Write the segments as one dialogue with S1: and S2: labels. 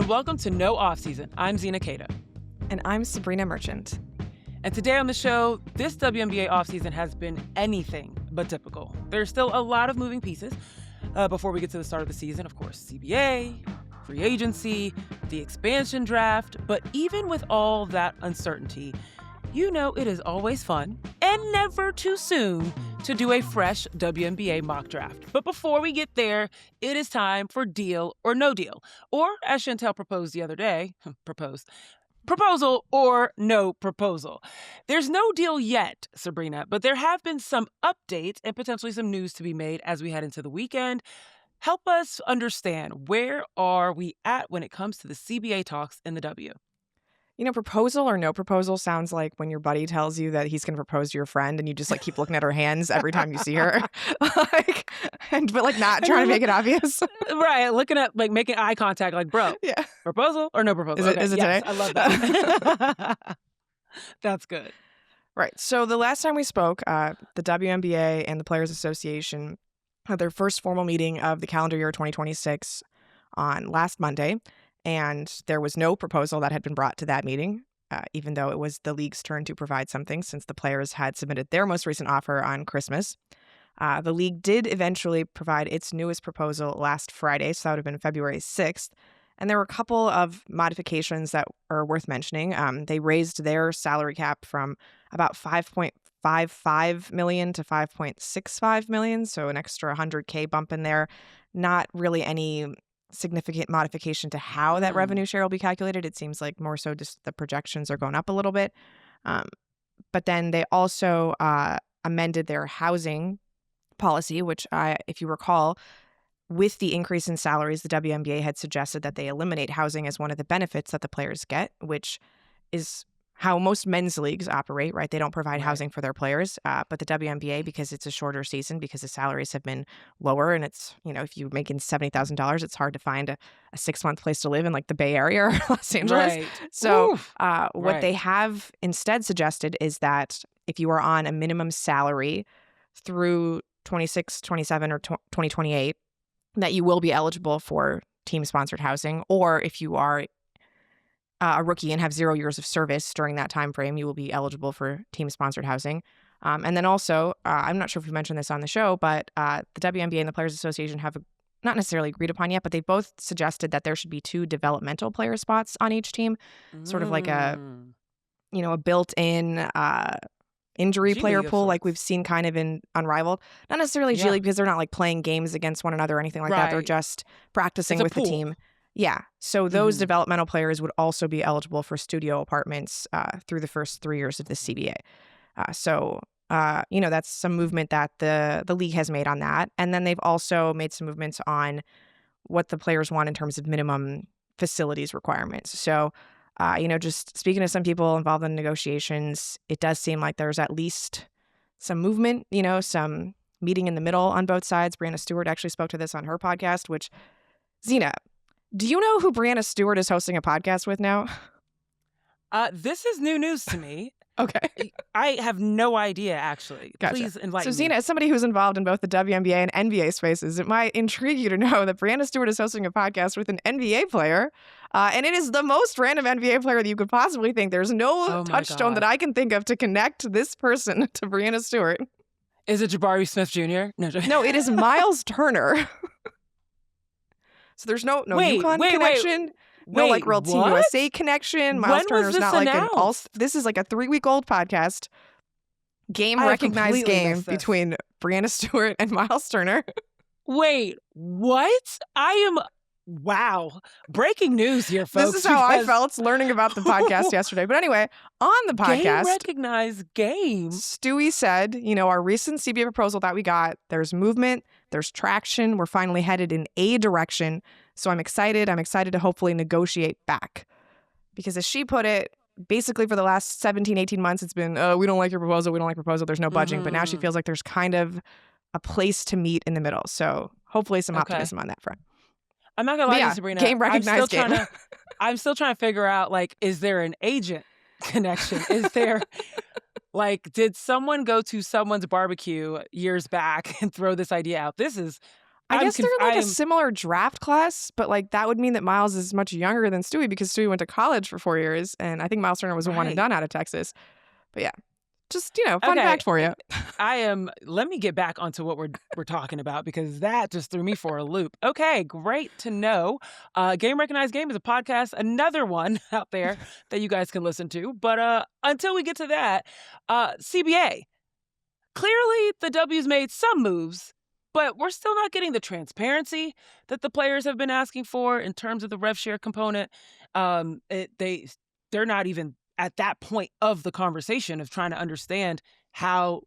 S1: and welcome to No Offseason. I'm Zena Cada.
S2: And I'm Sabreena Merchant.
S1: And today on the show, this WNBA offseason has been anything but typical. There's still a lot of moving pieces before we get to the start of the season. Of course, CBA, free agency, the expansion draft. But even with all that uncertainty, you know it is always fun and never too soon to do a fresh WNBA mock draft. But before we get there, it is time for Deal or No Deal. Or, as Chantel proposed the other day, proposal or no proposal. There's no deal yet, Sabreena, but there have been some updates and potentially some news to be made as we head into the weekend. Help us understand, where are we at when it comes to the CBA talks in the W?
S2: You know, proposal or no proposal sounds like when your buddy tells you that he's going to propose to your friend and you just keep looking at her hands every time you see her. But not trying to make it obvious.
S1: Right. Looking at, making eye contact, bro,
S2: yeah.
S1: Proposal or no proposal?
S2: Is it
S1: yes,
S2: today?
S1: I love that. That's good.
S2: Right. So the last time we spoke, the WNBA and the Players Association had their first formal meeting of the calendar year 2026 on last Monday. And there was no proposal that had been brought to that meeting, even though it was the league's turn to provide something since the players had submitted their most recent offer on Christmas. The league did eventually provide its newest proposal last Friday, so that would have been February 6th. And there were a couple of modifications that are worth mentioning. They raised their salary cap from about $5.55 million to $5.65 million, so an extra $100K bump in there. Not really any significant modification to how that revenue share will be calculated. It seems like more so just the projections are going up a little bit. But then they also amended their housing policy, which if you recall, with the increase in salaries, the WNBA had suggested that they eliminate housing as one of the benefits that the players get, which is how most men's leagues operate, right? They don't provide housing for their players, but the WNBA, because it's a shorter season, because the salaries have been lower, and it's, if you're making $70,000, it's hard to find a 6-month place to live in the Bay Area or Los Angeles.
S1: Right.
S2: So what they have instead suggested is that if you are on a minimum salary through 26, 27, or 2028, that you will be eligible for team-sponsored housing, or if you are a rookie and have 0 years of service during that time frame, you will be eligible for team-sponsored housing. And then also, I'm not sure if we mentioned this on the show, but the WNBA and the Players Association have not necessarily agreed upon yet, but they both suggested that there should be 2 developmental player spots on each team, sort of like a built-in injury player pool, like we've seen kind of in Unrivaled. Not necessarily G League, because they're not playing games against one another or anything like that. They're just practicing with the team. Yeah. So those developmental players would also be eligible for studio apartments through the first 3 years of the CBA. So that's some movement that the league has made on that. And then they've also made some movements on what the players want in terms of minimum facilities requirements. So, just speaking to some people involved in negotiations, it does seem like there's at least some movement, some meeting in the middle on both sides. Breanna Stewart actually spoke to this on her podcast, which, Zena, do you know who Breanna Stewart is hosting a podcast with now?
S1: This is new news to me.
S2: Okay.
S1: I have no idea, actually.
S2: Gotcha.
S1: Please enlighten me.
S2: So, Zena, as somebody who's involved in both the WNBA and NBA spaces, it might intrigue you to know that Breanna Stewart is hosting a podcast with an NBA player. And it is the most random NBA player that you could possibly think. There's no touchstone that I can think of to connect this person to Breanna Stewart.
S1: Is it Jabari Smith Jr.?
S2: No, it is Miles Turner. So there's no UConn connection. No Real Team USA connection. Miles Turner's not this is like a 3-week-old podcast. Recognized game between Breanna Stewart and Miles Turner.
S1: Wait, what? Wow. Breaking news here, folks.
S2: This is how I felt learning about the podcast yesterday. But anyway, on the podcast,
S1: recognized game.
S2: Stewie said, our recent CBA proposal that we got, there's movement, there's traction. We're finally headed in a direction. So I'm excited. I'm excited to hopefully negotiate back. Because as she put it, basically for the last 17, 18 months, it's been, we don't like your proposal. We don't like proposal. There's no budging. But now she feels like there's kind of a place to meet in the middle. So hopefully some optimism on that front.
S1: I'm not going to lie to you, Sabreena.
S2: Game recognized game.
S1: I'm still trying to figure out, is there an agent connection? Is there, did someone go to someone's barbecue years back and throw this idea out? This is
S2: I guess they're like a similar draft class, but like that would mean that Miles is much younger than Stewie because Stewie went to college for 4 years, and I think Miles Turner was a one and done out of Texas. But yeah, just fun fact for you.
S1: Let me get back onto what we're talking about because that just threw me for a loop. Okay, great to know. Game Recognized Game is a podcast, another one out there that you guys can listen to. But until we get to that, CBA. Clearly, the W's made some moves, but we're still not getting the transparency that the players have been asking for in terms of the rev share component. They're not even at that point of the conversation of trying to understand how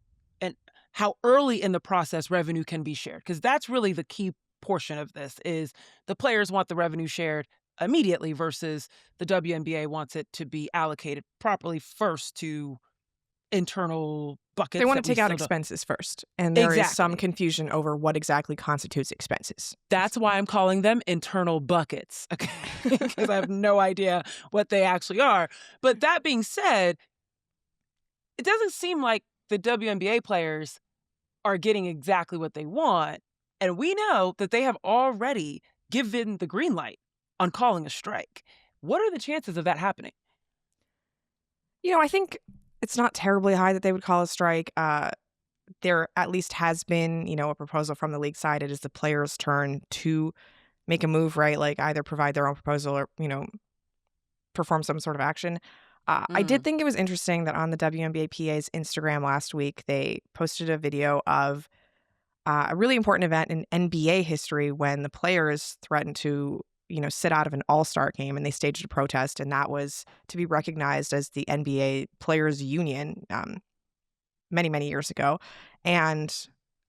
S1: early in the process revenue can be shared, because that's really the key portion of this. Is the players want the revenue shared immediately versus the WNBA wants it to be allocated properly first to internal buckets.
S2: They want to take out expenses first, and there is some confusion over what exactly constitutes expenses.
S1: That's why I'm calling them internal buckets, okay? Because I have no idea what they actually are. But that being said, it doesn't seem like the WNBA players are getting exactly what they want, and we know that they have already given the green light on calling a strike. What are the chances of that happening?
S2: I think it's not terribly high that they would call a strike. There at least has been, a proposal from the league side. It is the players' turn to make a move, right? Like either provide their own proposal or, perform some sort of action. I did think it was interesting that on the WNBA PA's Instagram last week, they posted a video of a really important event in NBA history when the players threatened to sit out of an all-star game, and they staged a protest, and that was to be recognized as the NBA Players Union many, many years ago. And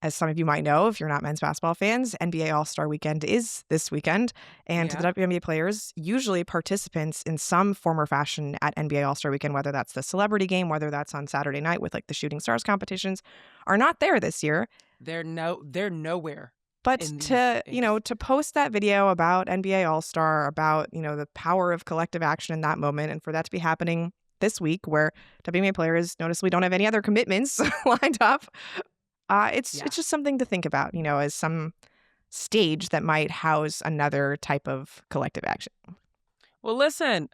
S2: as some of you might know, if you're not men's basketball fans, NBA All-Star Weekend is this weekend, and the WNBA players, usually participants in some form or fashion at NBA All-Star Weekend, whether that's the celebrity game, whether that's on Saturday night with like the Shooting Stars competitions, are not there this year.
S1: They're nowhere.
S2: But to post that video about NBA All-Star, about, the power of collective action in that moment, and for that to be happening this week where WNBA players noticeably don't have any other commitments lined up, it's just something to think about, as some stage that might house another type of collective action.
S1: Well, listen,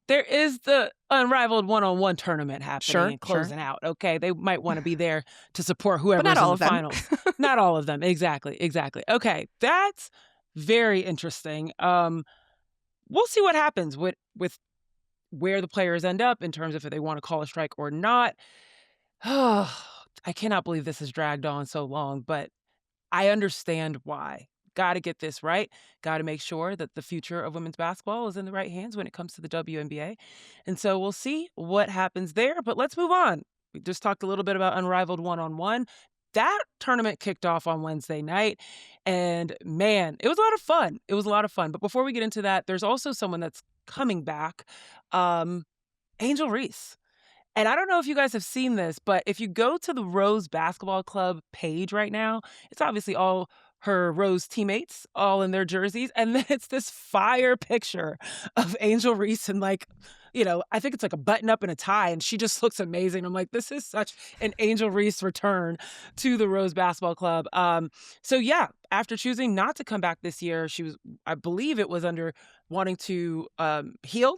S1: there is the Unrivaled one-on-one tournament happening and closing out. Okay, they might want to be there to support whoever's in the finals. Not all of them. Exactly. Okay, that's very interesting. We'll see what happens with where the players end up in terms of if they want to call a strike or not. I cannot believe this has dragged on so long, but I understand why. Got to get this right. Got to make sure that the future of women's basketball is in the right hands when it comes to the WNBA. And so we'll see what happens there. But let's move on. We just talked a little bit about Unrivaled one-on-one. That tournament kicked off on Wednesday night. And man, it was a lot of fun. But before we get into that, there's also someone that's coming back, Angel Reese. And I don't know if you guys have seen this, but if you go to the Rose Basketball Club page right now, it's obviously all her Rose teammates, all in their jerseys. And then it's this fire picture of Angel Reese in I think it's like a button up and a tie, and she just looks amazing. I'm like, this is such an Angel Reese return to the Rose Basketball Club. So yeah, after choosing not to come back this year, I believe it was under wanting to heal,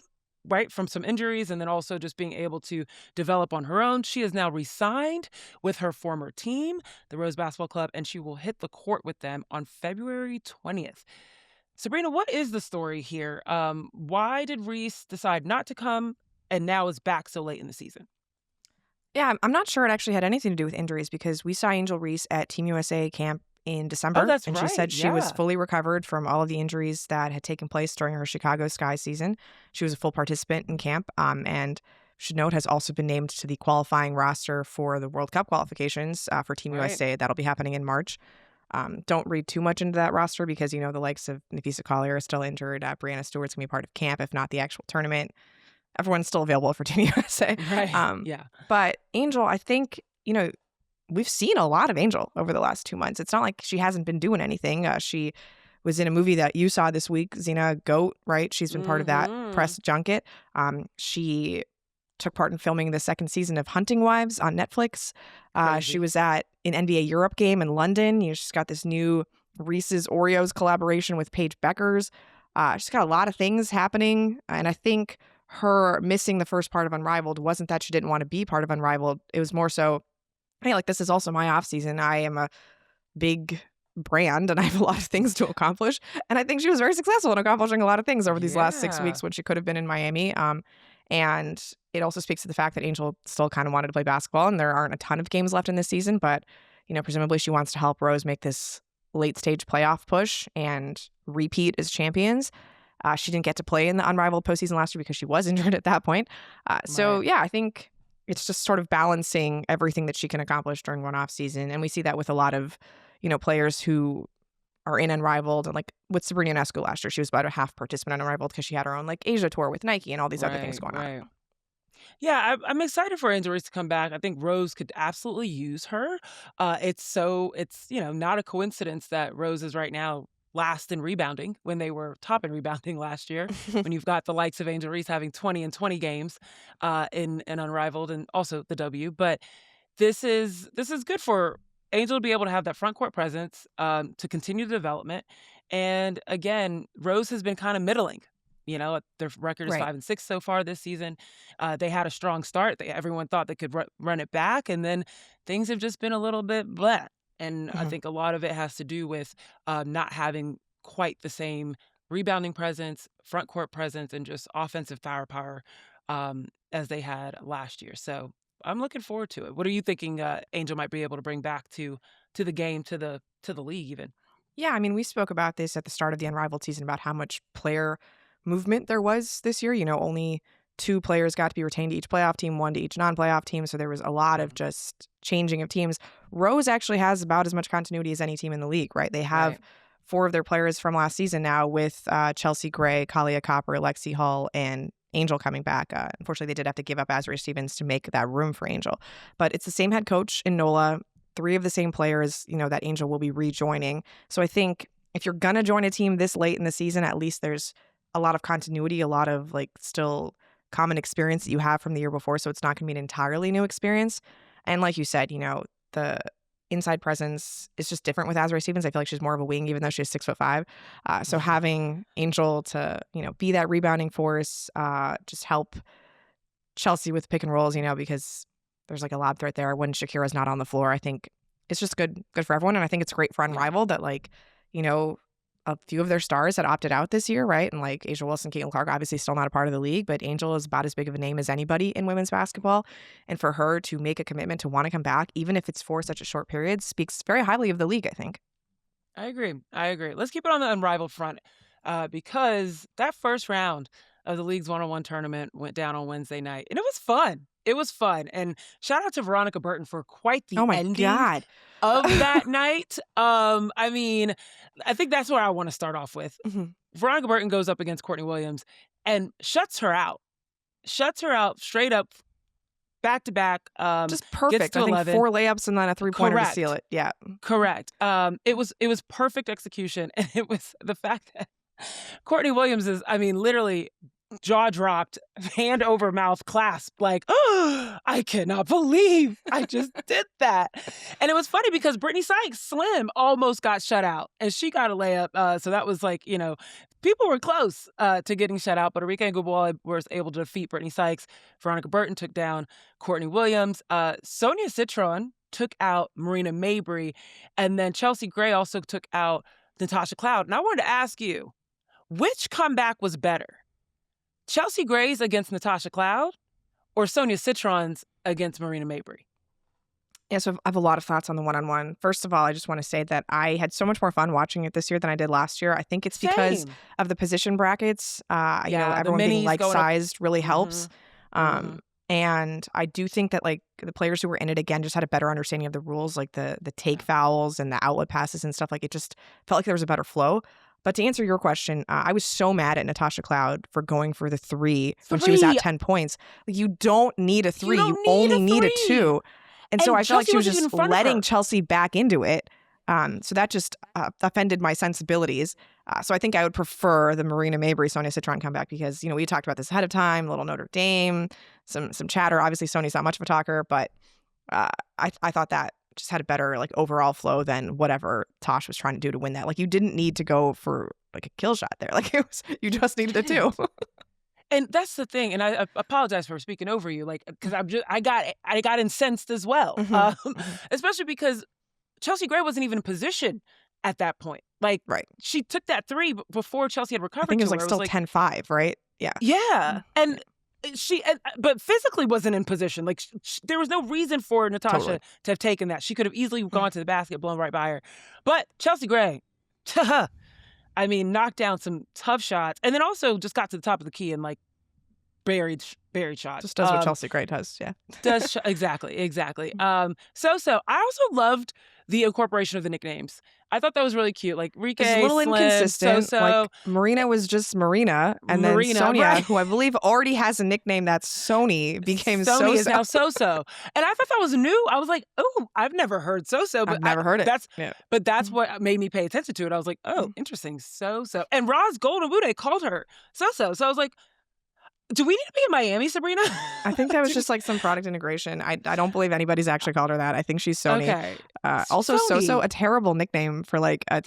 S1: right, from some injuries, and then also just being able to develop on her own. She is now re-signed with her former team, the Rose Basketball Club, and she will hit the court with them on February 20th. Sabreena, what is the story here? Why did Reese decide not to come and now is back so late in the season?
S2: Yeah, I'm not sure it actually had anything to do with injuries because we saw Angel Reese at Team USA camp in December.
S1: Oh, that's
S2: and
S1: right.
S2: She said she was fully recovered from all of the injuries that had taken place during her Chicago Sky season. She was a full participant in camp, and should note has also been named to the qualifying roster for the World Cup qualifications for Team USA. That'll be happening in March. Don't read too much into that roster because, the likes of Nafisa Collier are still injured. Breanna Stewart's going to be part of camp, if not the actual tournament. Everyone's still available for Team USA.
S1: Right.
S2: But Angel, I think, we've seen a lot of Angel over the last 2 months. It's not like she hasn't been doing anything. She was in a movie that you saw this week, Zena Goat, right? She's been part of that press junket. She took part in filming the second season of Hunting Wives on Netflix. She was at an NBA Europe game in London. She's got this new Reese's Oreos collaboration with Paige Beckers. She's got a lot of things happening. And I think her missing the first part of Unrivaled wasn't that she didn't want to be part of Unrivaled. It was more so, hey, like, this is also my off season. I am a big brand and I have a lot of things to accomplish. And I think she was very successful in accomplishing a lot of things over these last 6 weeks when she could have been in Miami. And it also speaks to the fact that Angel still kind of wanted to play basketball, and there aren't a ton of games left in this season. But, presumably she wants to help Rose make this late stage playoff push and repeat as champions. She didn't get to play in the Unrivaled postseason last year because she was injured at that point. So, yeah, I think it's just sort of balancing everything that she can accomplish during one off season. And we see that with a lot of, players who are in Unrivaled. And like with Sabreena Ionescu last year, she was about a half participant in Unrivaled because she had her own like Asia tour with Nike and all these other things going on.
S1: Yeah, I'm excited for Angel Reese to come back. I think Rose could absolutely use her. It's not a coincidence that Rose is right now last in rebounding when they were top in rebounding last year. When you've got the likes of Angel Reese having 20 and 20 games in Unrivaled and also the W. But this is good for Angel to be able to have that front court presence to continue the development. And again, Rose has been kind of middling. Their record is 5-6 so far this season. They had a strong start. Everyone thought they could run it back, and then things have just been a little bit blah. And I think a lot of it has to do with not having quite the same rebounding presence, front court presence, and just offensive firepower as they had last year. So I'm looking forward to it. What are you thinking Angel might be able to bring back to the game, to the league even?
S2: Yeah, I mean, we spoke about this at the start of the Unrivaled season about how much player movement there was this year. Only 2 players got to be retained to each playoff team, 1 to each non-playoff team. So there was a lot of just changing of teams. Rose actually has about as much continuity as any team in the league, right? They have 4 of their players from last season now with Chelsea Gray, Kalia Copper, Lexi Hull, and Angel coming back. Unfortunately, they did have to give up Azria Stevens to make that room for Angel. But it's the same head coach in Nola, 3 of the same players, that Angel will be rejoining. So I think if you're going to join a team this late in the season, at least there's a lot of continuity, a lot of like still common experience that you have from the year before. So it's not going to be an entirely new experience. And like you said, the inside presence is just different with Azria Stevens. I feel like she's more of a wing, even though she's 6'5". So having Angel to, be that rebounding force, just help Chelsea with pick and rolls, because there's like a lob threat there when Shakira's not on the floor. I think it's just good for everyone. And I think it's great for Unrivaled that a few of their stars had opted out this year, right? And like Asia Wilson, Caitlin Clark, obviously still not a part of the league, but Angel is about as big of a name as anybody in women's basketball. And for her to make a commitment to want to come back, even if it's for such a short period, speaks very highly of the league, I think.
S1: I agree. Let's keep it on the Unrivaled front because that first round of the league's one-on-one tournament went down on Wednesday night, and it was fun. And shout out to Veronica Burton for quite the ending of that night. I mean, I think that's where I want to start off with. Veronica Burton goes up against Courtney Williams and shuts her out straight up, back to back.
S2: Just perfect. I think 4 layups and then a 3-pointer to seal it. Yeah,
S1: correct. It was perfect execution, and it was the fact that Courtney Williams is, literally jaw dropped, hand over mouth clasp, like, oh, I cannot believe I just did that. And it was funny because Brittany Sykes, Slim, almost got shut out, and she got a layup. So that was like, people were close to getting shut out, but Arika Ngubwale was able to defeat Brittany Sykes. Veronica Burton took down Courtney Williams. Sonia Citron took out Marina Mabry, and then Chelsea Gray also took out Natasha Cloud. And I wanted to ask you, which comeback was better? Chelsea Gray's against Natasha Cloud or Sonia Citron's against Marina Mabry?
S2: Yeah, so I have a lot of thoughts on the one-on-one. First of all, I just want to say that I had so much more fun watching it this year than I did last year. I think it's because of the position brackets. Everyone being like-sized really helps. And I do think that like the players who were in it again just had a better understanding of the rules, like the take fouls and the outlet passes and stuff. Like it just felt like there was a better flow. But to answer your question, I was so mad at Natasha Cloud for going for the 3 when she was at 10 points. Like, you don't need a 3. You only need a 2. And so I felt like she was just letting Chelsea back into it. So that just offended my sensibilities. So I think I would prefer the Marina Mabry Sonia Citron comeback because, we talked about this ahead of time, little Notre Dame, some chatter. Obviously, Sonia's not much of a talker, but I thought that just had a better like overall flow than whatever Tosh was trying to do to win that. Like you didn't need to go for like a kill shot there. Like you just needed it too.
S1: And that's the thing, and I apologize for speaking over you, like, because I got incensed as well, especially because Chelsea Gray wasn't even in position at that point. Like,
S2: Right.
S1: she took that three before Chelsea had recovered.
S2: I think it was
S1: to
S2: like
S1: her.
S2: still 10-5, right? Yeah.
S1: Yeah, and but physically wasn't in position. Like, there was no reason for Natasha to have taken that. She could have easily gone to the basket, blown right by her. But Chelsea Gray, I mean, knocked down some tough shots, and then also just got to the top of the key and like buried shots.
S2: Just does what Chelsea Gray does, yeah.
S1: Exactly. So I also loved the incorporation of the nicknames. I thought that was really cute. Like Rike,
S2: It's a little
S1: Slim,
S2: inconsistent.
S1: So-So.
S2: Like Marina was just Marina, and then Sonia,
S1: right.
S2: who I believe already has a nickname that's Sony, became
S1: Sony
S2: So-So.
S1: is now So-So. And I thought that was new. I was like, oh, I've never heard So-So. But
S2: I've never heard it.
S1: But that's what made me pay attention to it. I was like, oh, interesting. So-So. And Roz Golden Bude called her So-So. So I was like, do we need to be in Miami, Sabreena?
S2: I think that was just like some product integration. I don't believe anybody's actually called her that. I think she's Sony.
S1: Okay.
S2: Also,
S1: Sony.
S2: So-So, a terrible nickname for like a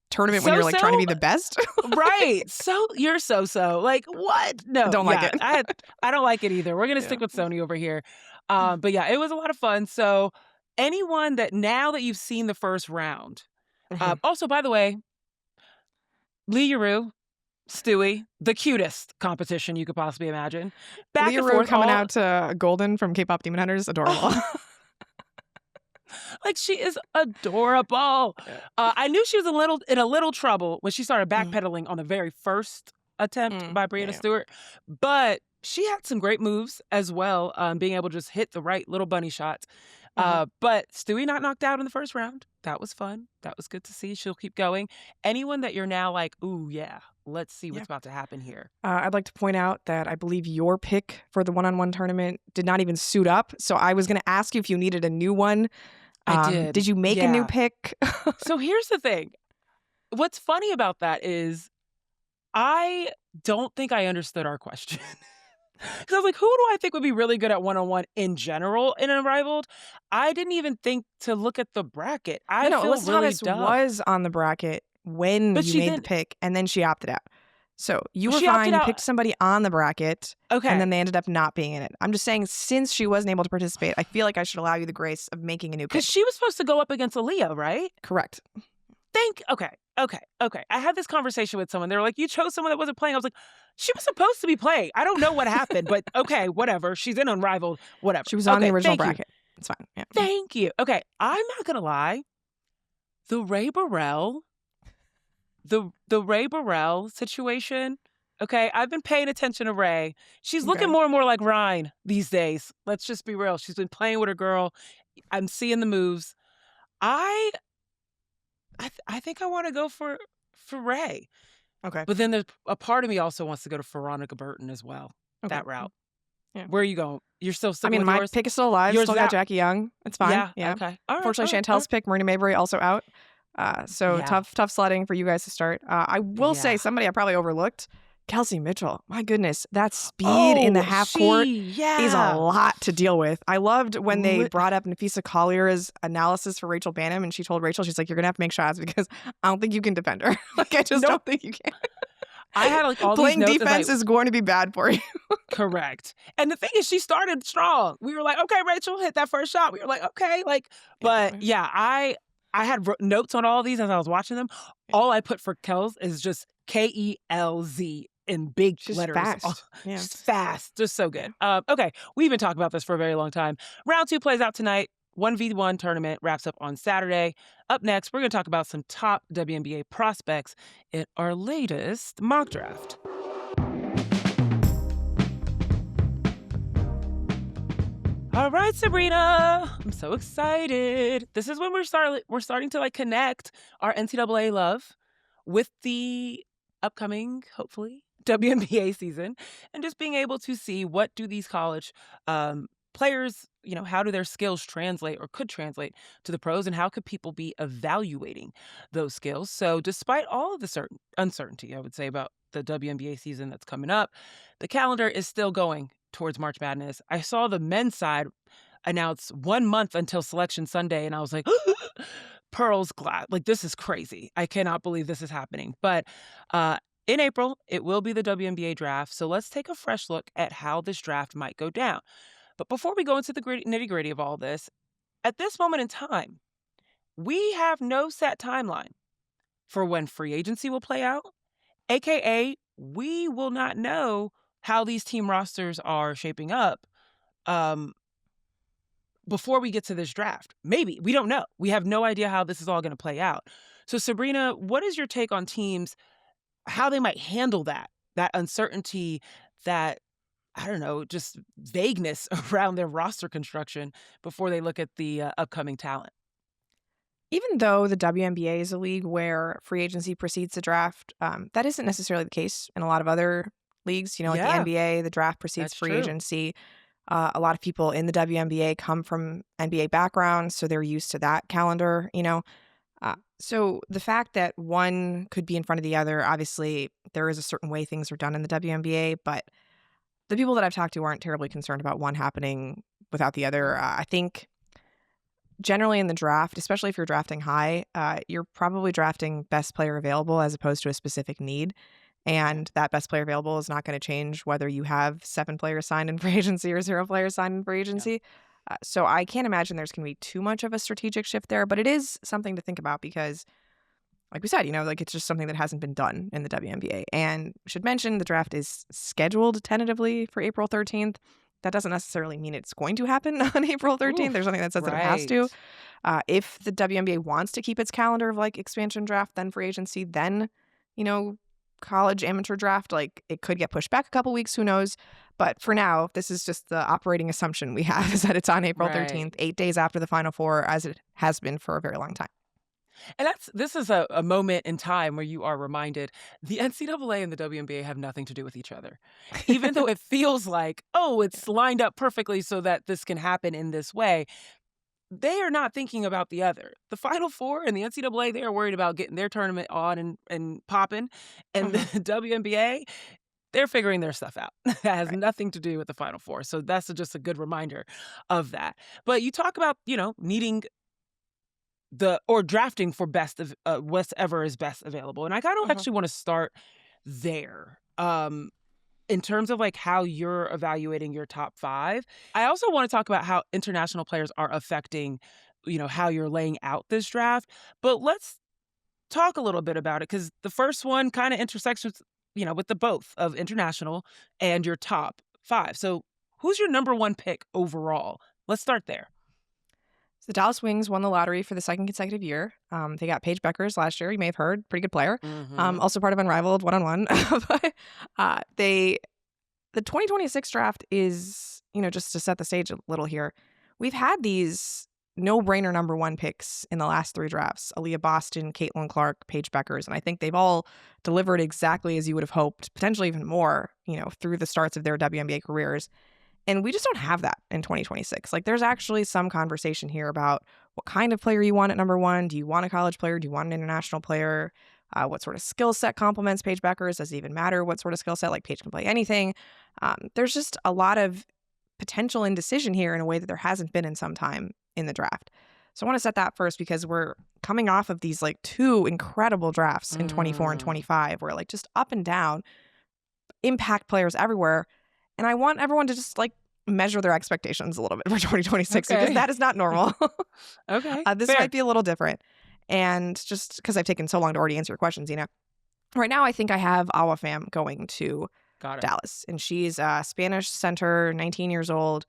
S2: tournament when you're like trying to be the best.
S1: Right. So you're So-So. Like, what? No.
S2: I don't like it.
S1: I don't like it either. We're going to stick with Sony over here. But yeah, it was a lot of fun. So anyone that now that you've seen the first round, also, by the way, Lee Yuru, Stewie, the cutest competition you could possibly imagine. Back
S2: Lee
S1: and
S2: Yuru
S1: forth,
S2: coming out to Golden from K-pop Demon Hunters, adorable.
S1: Like, she is adorable. I knew she was in a little trouble when she started backpedaling on the very first attempt by Breanna Stewart. But she had some great moves as well, being able to just hit the right little bunny shots. But Stewie not knocked out in the first round. That was fun. That was good to see. She'll keep going. Anyone that you're now like, ooh, yeah, let's see what's about to happen here.
S2: I'd like to point out that I believe your pick for the one-on-one tournament did not even suit up. So I was going to ask you if you needed a new one.
S1: I did.
S2: Did you make a new pick?
S1: So here's the thing. What's funny about that is I don't think I understood our question. Because I was like, who do I think would be really good at one-on-one in general in Unrivaled? I didn't even think to look at the bracket. I feel really dumb.
S2: was on the bracket when you made the pick, and then she opted out. So you were fine. You picked somebody on the bracket, and then they ended up not being in it. I'm just saying, since she wasn't able to participate, I feel like I should allow you the grace of making a new pick.
S1: Because she was supposed to go up against Aaliyah, right?
S2: Correct.
S1: Okay. I had this conversation with someone. They were like, you chose someone that wasn't playing. I was like, she was supposed to be playing. I don't know what happened, but okay, whatever. She's in Unrivaled, whatever.
S2: She was on the original bracket. It's fine. Yeah.
S1: Thank you. Okay, I'm not going to lie. The Ray Burrell situation, okay, I've been paying attention to Ray. She's looking more and more like Ryan these days. Let's just be real. She's been playing with her girl. I'm seeing the moves. I think I want to go for Ray.
S2: Okay.
S1: But then there's a part of me also wants to go to Veronica Burton as well. Okay. That route.
S2: Yeah.
S1: Where are you going? You're still sticking with
S2: my
S1: yours?
S2: pick is still alive. Still got Jackie Young. It's fine. Yeah.
S1: Okay.
S2: Unfortunately, Chantel's pick, Marina Mabry, also out. Tough sledding for you guys to start. I will say somebody I probably overlooked. Kelsey Mitchell. My goodness, that speed in the half court is a lot to deal with. I loved when they brought up Nafisa Collier's analysis for Rachel Banham, and she told Rachel, she's like, you're going to have to make shots because I don't think you can defend her. Like, I just don't think you can.
S1: I had like all
S2: playing
S1: these notes
S2: defense is going to be bad for you.
S1: Correct. And the thing is, she started strong. We were like, okay, Rachel, hit that first shot. We were like, okay, but yeah, I had notes on all these as I was watching them. All I put for Kels is just KELZ in big letters.
S2: Fast.
S1: Just fast. Just so good. Okay, we've been talking about this for a very long time. Round 2 plays out tonight. 1v1 tournament wraps up on Saturday. Up next, we're going to talk about some top WNBA prospects in our latest mock draft. All right, Sabreena, I'm so excited. This is when we're starting to like connect our NCAA love with the upcoming, hopefully, WNBA season, and just being able to see what do these college players, how do their skills translate or could translate to the pros, and how could people be evaluating those skills? So despite all of the uncertainty, I would say, about the WNBA season that's coming up, the calendar is still going towards March Madness. I saw the men's side announce 1 month until Selection Sunday, and I was like, pearls glass. Like, this is crazy. I cannot believe this is happening. But in April, it will be the WNBA draft. So let's take a fresh look at how this draft might go down. But before we go into the nitty-gritty of all this, at this moment in time, we have no set timeline for when free agency will play out, aka we will not know how these team rosters are shaping up um, before we get to this draft. Maybe. We don't know. We have no idea how this is all going to play out. So, Sabreena, what is your take on teams, how they might handle that uncertainty, that, I don't know, just vagueness around their roster construction before they look at the upcoming talent?
S2: Even though the WNBA is a league where free agency precedes the draft, that isn't necessarily the case in a lot of other leagues. You know, like the
S1: Yeah,
S2: NBA, the draft precedes
S1: that's
S2: free
S1: true.
S2: agency. A lot of people in the WNBA come from NBA backgrounds, so they're used to that calendar, you know. So the fact that one could be in front of the other, obviously, there is a certain way things are done in the WNBA, but the people that I've talked to aren't terribly concerned about one happening without the other. I think generally in the draft, especially if you're drafting high, you're probably drafting best player available as opposed to a specific need.
S1: Okay.
S2: And that best player available is not going to change whether you have 7 players signed in free agency or 0 players signed in free
S1: Yeah.
S2: agency. So I can't imagine there's going to be too much of a strategic shift there, but it is something to think about because, like we said, you know, like it's just something that hasn't been done in the WNBA. And should mention the draft is scheduled tentatively for April 13th. That doesn't necessarily mean it's going to happen on April 13th. There's
S1: Oof.
S2: something that says that it has to.
S1: Right.
S2: If the WNBA wants to keep its calendar of like expansion draft, then free agency, then, you know, college amateur draft, like it could get pushed back a couple weeks, who knows? But for now, this is just the operating assumption we have is that it's on April
S1: Right.
S2: 13th, 8 days after the Final Four, as it has been for a very long time.
S1: And this is a moment in time where you are reminded the NCAA and the WNBA have nothing to do with each other. Even though it feels like, oh, it's lined up perfectly so that this can happen in this way, they are not thinking about the other. The Final Four and the NCAA, they are worried about getting their tournament on and popping. And
S2: Hmm.
S1: the WNBA, they're figuring their stuff out. That has
S2: Right.
S1: nothing to do with the Final Four. So that's just a good reminder of that. But you talk about, needing or drafting for best of whatever is best available. And I kind of
S2: Hmm.
S1: actually want to start there. In terms of like how you're evaluating your top 5. I also want to talk about how international players are affecting, how you're laying out this draft. But let's talk a little bit about it because the first one kind of intersects with the both of international and your top 5. So who's your number 1 pick overall? Let's start there.
S2: So the Dallas Wings won the lottery for the second consecutive year. They got Paige Beckers last year. You may have heard, pretty good player.
S1: Mm-hmm.
S2: Also part of Unrivaled, one-on-one. But the 2026 draft is, you know, just to set the stage a little here, we've had these no-brainer number 1 picks in the last 3 drafts: Aaliyah Boston, Caitlin Clark, Paige Beckers, and I think they've all delivered exactly as you would have hoped, potentially even more, you know, through the starts of their WNBA careers. And we just don't have that in 2026. Like, there's actually some conversation here about what kind of player you want at number 1. Do you want a college player? Do you want an international player? What sort of skill set complements Paige Beckers? Does it even matter what sort of skill set? Like, Paige can play anything. There's just a lot of potential indecision here in a way that there hasn't been in some time in the draft. So I want to set that first because we're coming off of these like 2 incredible drafts in 24 and
S1: Mm.
S2: 25 where like just up and down impact players everywhere. And I want everyone to just like measure their expectations a little bit for 2026 because
S1: Okay.
S2: that is not normal.
S1: Okay.
S2: This
S1: Fair.
S2: might be a little different. And just because I've taken so long to already answer your questions, you know, right now I think I have Awa Pham going to
S1: Got it.
S2: Dallas. And she's a Spanish center, 19 years old,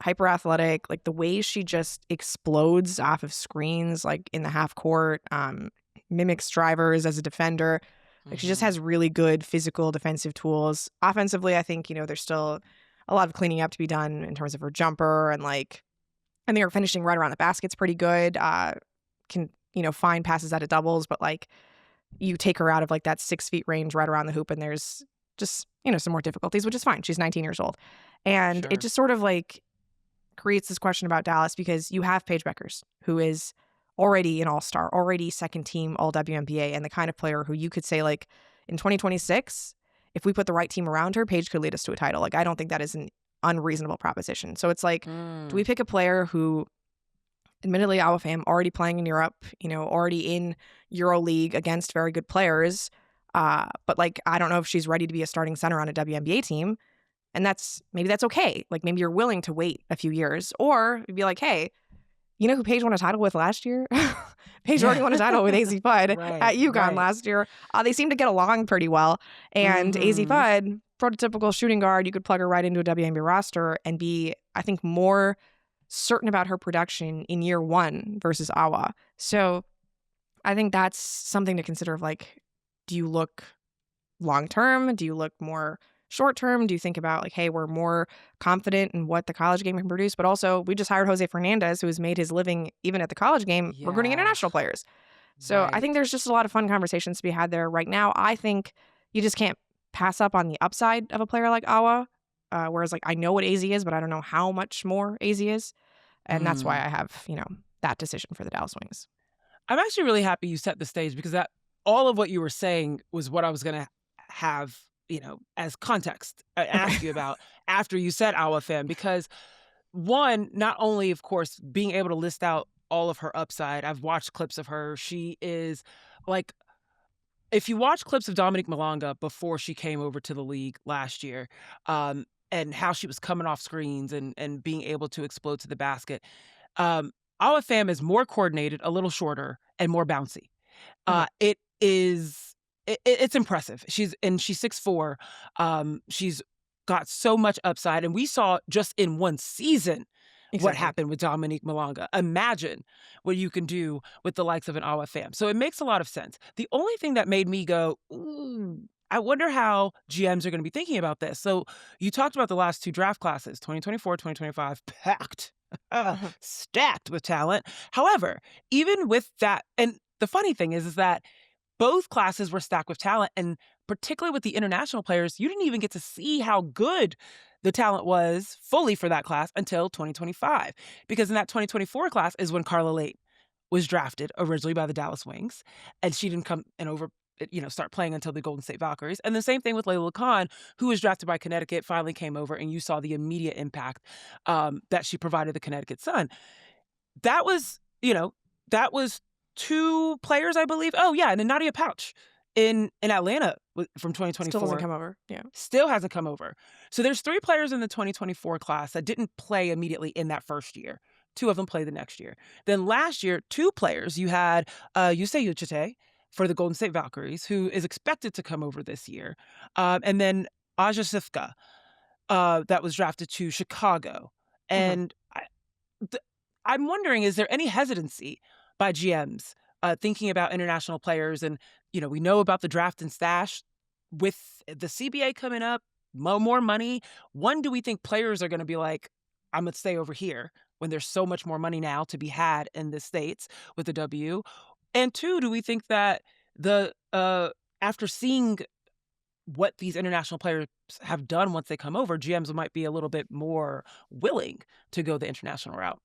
S2: hyper athletic. Like the way she just explodes off of screens, like in the half court, mimics drivers as a defender. Like she just
S1: Mm-hmm.
S2: has really good physical defensive tools. Offensively, I think, you know, there's still a lot of cleaning up to be done in terms of her jumper and like I think her finishing right around the basket's pretty good. Can, you know, find passes out of doubles, but like you take her out of like that 6 feet range right around the hoop and there's just, you know, some more difficulties, which is fine. She's 19 years old. And it
S1: Sure.
S2: just sort of like creates this question about Dallas because you have Paige Beckers, who is already an all-star, already second team all WNBA, and the kind of player who you could say like in 2026, if we put the right team around her, Paige could lead us to a title. Like I don't think that is unreasonable proposition. So it's like, do we pick a player who, admittedly, Iowa fam, already playing in Europe, already in EuroLeague against very good players, but like, I don't know if she's ready to be a starting center on a WNBA team. And maybe that's okay. Like, maybe you're willing to wait a few years, or you'd be like, hey, you know who Paige won a title with last year? Paige already won a title with AZ Fudd at UConn last year. They seem to get along pretty well. And AZ Fudd, prototypical shooting guard, you could plug her right into a WNBA roster and be, I think, more certain about her production in year one versus Awa. So I think that's something to consider of like, do you look long term? Do you look more short term? Do you think about like, hey, we're more confident in what the college game can produce? But also, we just hired Jose Fernandez, who has made his living even at the college game recruiting international players. So I think there's just a lot of fun conversations to be had there right now. I think you just can't pass up on the upside of a player like Awa. Whereas like, I know what AZ is, but I don't know how much more AZ is. And that's why I have, that decision for the Dallas Wings.
S1: I'm actually really happy you set the stage, because that all of what you were saying was what I was going to have, as context, ask you about after you said Iowa fan. Because one, not only, of course, being able to list out all of her upside. I've watched clips of her. She is like, if you watch clips of Dominique Malonga before she came over to the league last year, and how she was coming off screens and being able to explode to the basket, Iowa fam is more coordinated, a little shorter, and more bouncy. It's impressive. She's 6'4". She's got so much upside, and we saw just in one season what happened with Dominique Malonga. Imagine what you can do with the likes of an Awa fam. So it makes a lot of sense. The only thing that made me go, I wonder how GMs are going to be thinking about this. So you talked about the last two draft classes, 2024, 2025, packed, stacked with talent. However, even with that, and the funny thing is that both classes were stacked with talent, and particularly with the international players, you didn't even get to see how good the talent was fully for that class until 2025. Because in that 2024 class is when Carla Late was drafted originally by the Dallas Wings, and she didn't come and start playing until the Golden State Valkyries. And the same thing with Layla Khan, who was drafted by Connecticut, finally came over, and you saw the immediate impact that she provided the Connecticut Sun. That was two players, I believe. Oh, yeah, and then Nadia Pouch in Atlanta from 2024.
S2: Still hasn't come over. Yeah.
S1: Still hasn't come over. So there's three players in the 2024 class that didn't play immediately in that first year. Two of them played the next year. Then last year, two players. You had Yusei Uchite for the Golden State Valkyries, who is expected to come over this year. And then Aja Sifka, that was drafted to Chicago. And I'm wondering, is there any hesitancy by GMs thinking about international players? And, we know about the draft and stash. With the CBA coming up, more money, one, do we think players are going to be like, I'm going to stay over here when there's so much more money now to be had in the States with the W? And two, do we think that after seeing what these international players have done once they come over, GMs might be a little bit more willing to go the international route?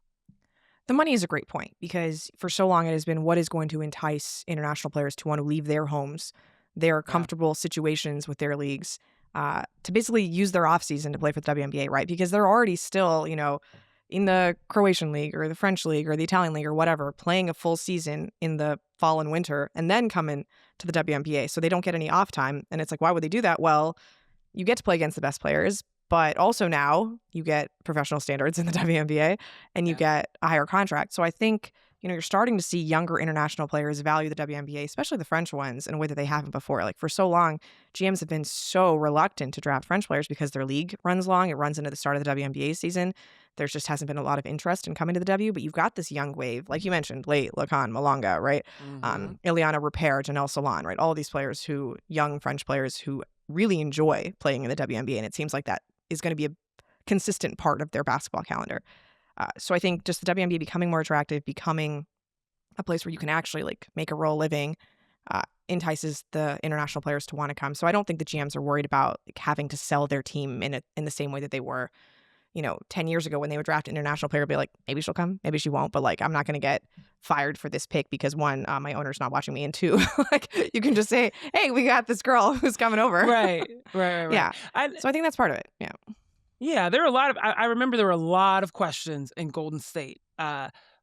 S2: The money is a great point, because for so long it has been what is going to entice international players to want to leave their homes, their comfortable situations with their leagues, to basically use their offseason to play for the WNBA, right? Because they're already still, in the Croatian league or the French league or the Italian league or whatever, playing a full season in the fall and winter and then coming to the WNBA. So they don't get any off time. And it's like, why would they do that? Well, you get to play against the best players, but also now you get professional standards in the WNBA and you get a higher contract. So I think, you're starting to see younger international players value the WNBA, especially the French ones, in a way that they haven't before. Like, for so long, GMs have been so reluctant to draft French players because their league runs long. It runs into the start of the WNBA season. There just hasn't been a lot of interest in coming to the W, but you've got this young wave, like you mentioned, Late, Lacan, Malonga, right? Ileana Repair, Janelle Solon, right? All of these players young French players who really enjoy playing in the WNBA, and it seems like that is going to be a consistent part of their basketball calendar. So I think just the WNBA becoming more attractive, becoming a place where you can actually make a real living, entices the international players to want to come. So I don't think the GMs are worried about having to sell their team in the same way that they were, 10 years ago when they would draft an international player, be like, maybe she'll come, maybe she won't, but I'm not going to get fired for this pick because one, my owner's not watching me, and two, you can just say, hey, we got this girl who's coming over.
S1: Right.
S2: Yeah. So I think that's part of it. Yeah.
S1: Yeah, there are a lot of I remember there were a lot of questions in Golden State.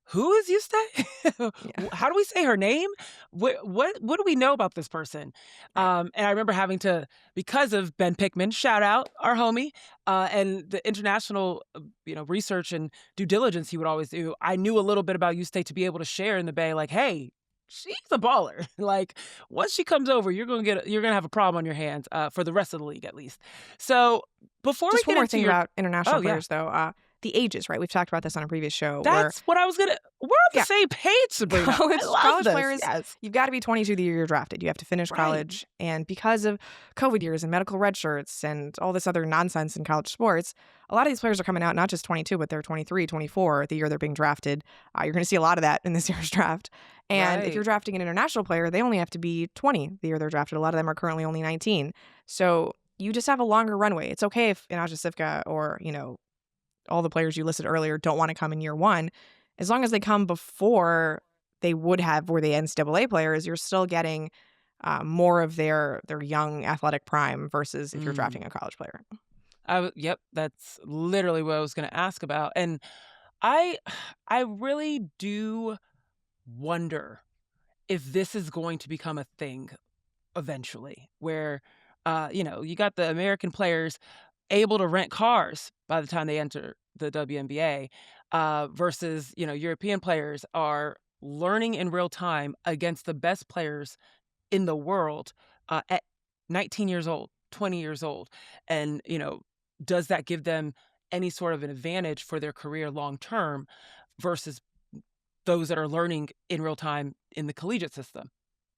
S1: Who is Eustace?
S2: Yeah.
S1: How do we say her name? What do we know about this person?
S2: Right.
S1: And I remember having to, because of Ben Pickman, shout out our homie, and the international research and due diligence he would always do. I knew a little bit about Eustace to be able to share in the Bay, like, hey, she's a baller. Like, once she comes over, you're gonna have a problem on your hands for the rest of the league, at least. So before we
S2: Just one
S1: get
S2: more
S1: into
S2: thing
S1: your
S2: about international
S1: Oh, yeah.
S2: players, though. The ages, right? We've talked about this on a previous show where,
S1: That's what I was gonna We're on the
S2: yeah,
S1: same page, Sabrina. I love
S2: college
S1: this.
S2: players,
S1: Yes.
S2: you've got to be 22 the year you're drafted. You have to finish
S1: Right.
S2: college. And because of COVID years and medical red shirts and all this other nonsense in college sports, a lot of these players are coming out not just 22, but they're 23, 24 the year they're being drafted. You're going to see a lot of that in this year's draft. And if
S1: Right.
S2: you're drafting an international player, they only have to be 20 the year they're drafted. A lot of them are currently only 19. So you just have a longer runway. It's okay if Inaja Sivka or, all the players you listed earlier don't want to come in year one. As long as they come before they would have were the NCAA players, you're still getting more of their young athletic prime versus if you're drafting a college player.
S1: Yep, that's literally what I was gonna ask about. And I I really do wonder if this is going to become a thing eventually, where you got the American players able to rent cars by the time they enter the WNBA, versus European players are learning in real time against the best players in the world at 19 years old, 20 years old, and does that give them any sort of an advantage for their career long term versus those that are learning in real time in the collegiate system?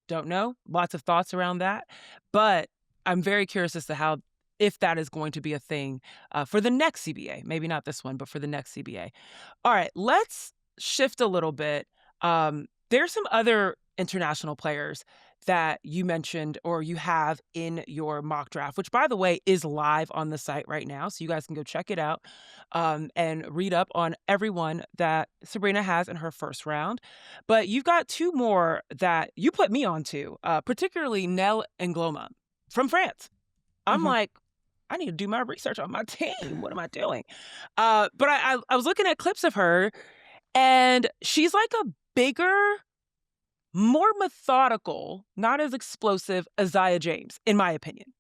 S1: Don't know. Lots of thoughts around that. But I'm very curious as to how, if that is going to be a thing for the next CBA. Maybe not this one, but for the next CBA. All right, let's shift a little bit. There's some other international players that you mentioned or you have in your mock draft, which, by the way, is live on the site right now. So you guys can go check it out and read up on everyone that Sabreena has in her first round. But you've got two more that you put me onto, particularly Nell Engloma from France. I'm
S2: Mhm.
S1: like, I need to do my research on my team. What am I doing? But I was looking at clips of her, and she's like a bigger, more methodical, not as explosive as Zia James, in my opinion.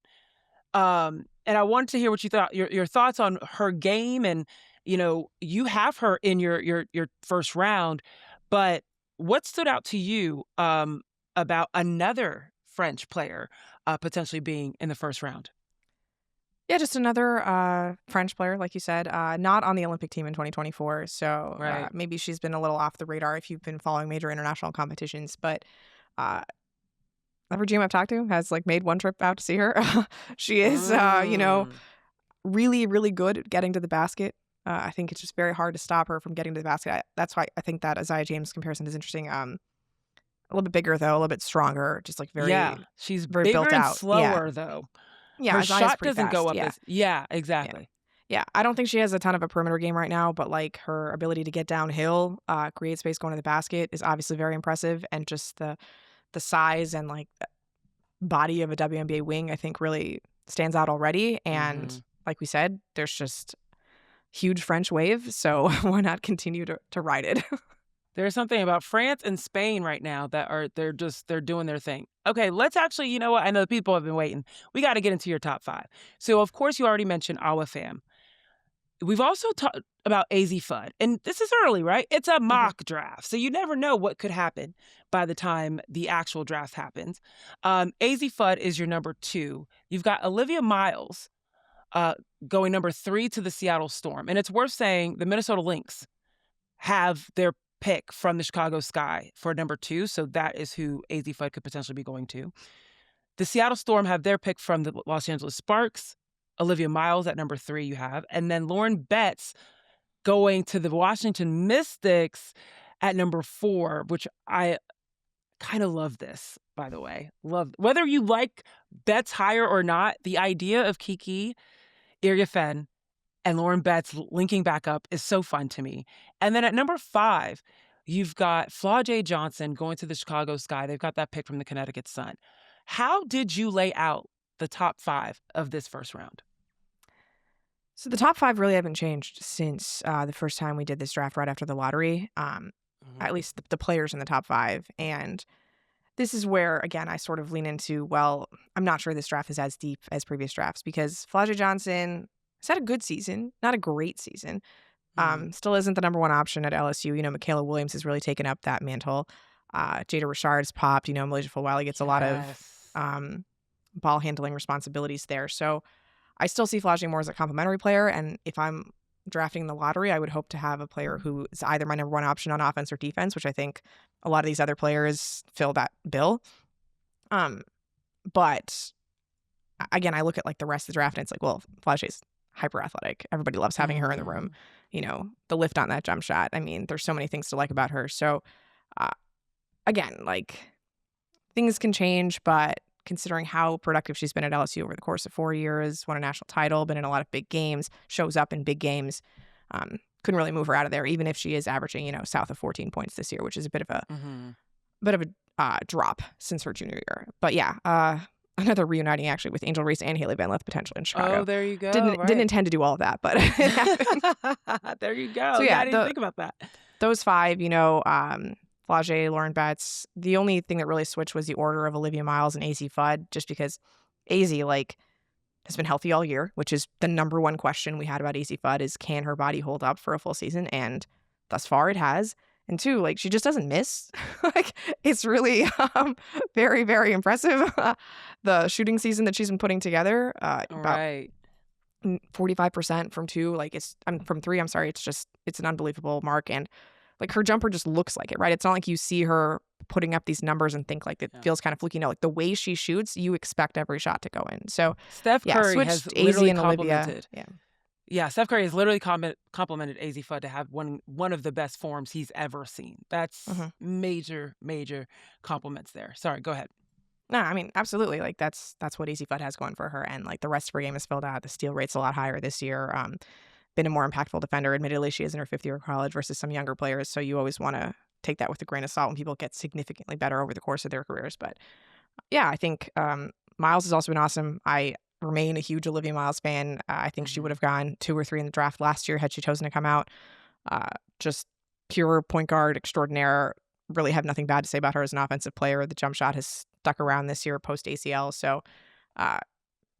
S1: And I wanted to hear what you thought, your thoughts on her game, and you have her in your first round, but what stood out to you about another French player potentially being in the first round?
S2: Yeah, just another French player, like you said, not on the Olympic team in 2024. So
S1: Right.
S2: maybe she's been a little off the radar if you've been following major international competitions. But uh, every GM I've talked to has made one trip out to see her. She is,
S1: Mm.
S2: really, really good at getting to the basket. I think it's just very hard to stop her from getting to the basket. That's why I think that Isaiah James comparison is interesting. A little bit bigger though, a little bit stronger, just
S1: Yeah,
S2: very,
S1: she's
S2: very
S1: bigger
S2: built
S1: and
S2: out. Yeah,
S1: slower though.
S2: yeah.
S1: Her
S2: Isaiah's
S1: shot
S2: pretty
S1: doesn't go
S2: fast.
S1: up
S2: Yeah,
S1: as Yeah,
S2: yeah,
S1: exactly.
S2: yeah. I don't think she has a ton of a perimeter game right now, but her ability to get downhill, create space going to the basket is obviously very impressive, and just the size and body of a WNBA wing, I think, really stands out already. And
S1: Mhm.
S2: like we said, there's just huge French wave, so why not continue to ride it?
S1: There's something about France and Spain right now that they're doing their thing. Okay, let's actually, you know what? I know the people have been waiting. We got to get into your top 5. So, of course, you already mentioned Awa Pham. We've also talked about AZ Fudd, and this is early, right? It's a
S2: Mhm.
S1: mock draft, so you never know what could happen by the time the actual draft happens. AZ Fudd is your number 2. You've got Olivia Miles uh, going number 3 to the Seattle Storm, and it's worth saying the Minnesota Lynx have their pick from the Chicago Sky for number 2, so that is who AZ Fudd could potentially be going to. The Seattle Storm have their pick from the Los Angeles Sparks. Olivia Miles at number 3 you have. And then Lauren Betts going to the Washington Mystics at number 4, which I kind of love this, by the way. Love, whether you like Betts higher or not, the idea of Kiki Iriafen and Lauren Betts linking back up is so fun to me. And then at number 5, you've got Flaw J. Johnson going to the Chicago Sky. They've got that pick from the Connecticut Sun. How did you lay out the top 5 of this first round?
S2: So the top 5 really haven't changed since the first time we did this draft right after the lottery, at least the players in the top 5. And this is where, again, I sort of lean into, well, I'm not sure this draft is as deep as previous drafts because Flau'jae Johnson has had a good season, not a great season. Still isn't the number 1 option at LSU. Michaela Williams has really taken up that mantle. Jada Richard has popped. Malaysia Fulwiley gets a lot of ball handling responsibilities there. So I still see Flau'jae more as a complementary player. And if I'm drafting the lottery, I would hope to have a player who is either my number 1 option on offense or defense, which I think a lot of these other players fill that bill. But again, I look at like the rest of the draft and it's like, well, Flau'jae's hyper athletic. Everybody loves having her in the room. The lift on that jump shot. I mean, there's so many things to like about her. So again, like things can change, but considering how productive she's been at LSU over the course of 4 years, won a national title, been in a lot of big games, shows up in big games, couldn't really move her out of there, even if she is averaging, south of 14 points this year, which is a bit of a drop since her junior year. But yeah, another reuniting actually with Angel Reese and Haley Van Lith potentially in Chicago.
S1: Oh, there you go.
S2: Didn't intend to do all of that, but it happened.
S1: There you go.
S2: So yeah,
S1: I didn't think about that.
S2: Those 5, Flau'jae, Lauren Betts. The only thing that really switched was the order of Olivia Miles and AZ Fudd, just because AZ has been healthy all year, which is the number 1 question we had about AZ Fudd is can her body hold up for a full season? And thus far it has. And 2, she just doesn't miss. It's really very, very impressive. The shooting season that she's been putting together, about 45% from 2, from 3. I'm sorry. It's an unbelievable mark. And her jumper just looks like it, right? It's not like you see her putting up these numbers and think it feels kind of fluky. No, the way she shoots, you expect every shot to go in. So
S1: Steph Curry has literally complimented. Steph Curry has literally complimented AZ Fudd to have one of the best forms he's ever seen. That's major compliments there. Sorry, go ahead.
S2: No, I mean, absolutely. That's what AZ Fudd has going for her. And the rest of her game is filled out. The steal rate's a lot higher this year. Been a more impactful defender. Admittedly, she is in her 5th year of college versus some younger players. So you always want to take that with a grain of salt when people get significantly better over the course of their careers. But yeah, I think Miles has also been awesome. I remain a huge Olivia Miles fan. I think she would have gone 2 or 3 in the draft last year had she chosen to come out. Just pure point guard extraordinaire. Really have nothing bad to say about her as an offensive player. The jump shot has stuck around this year post ACL. So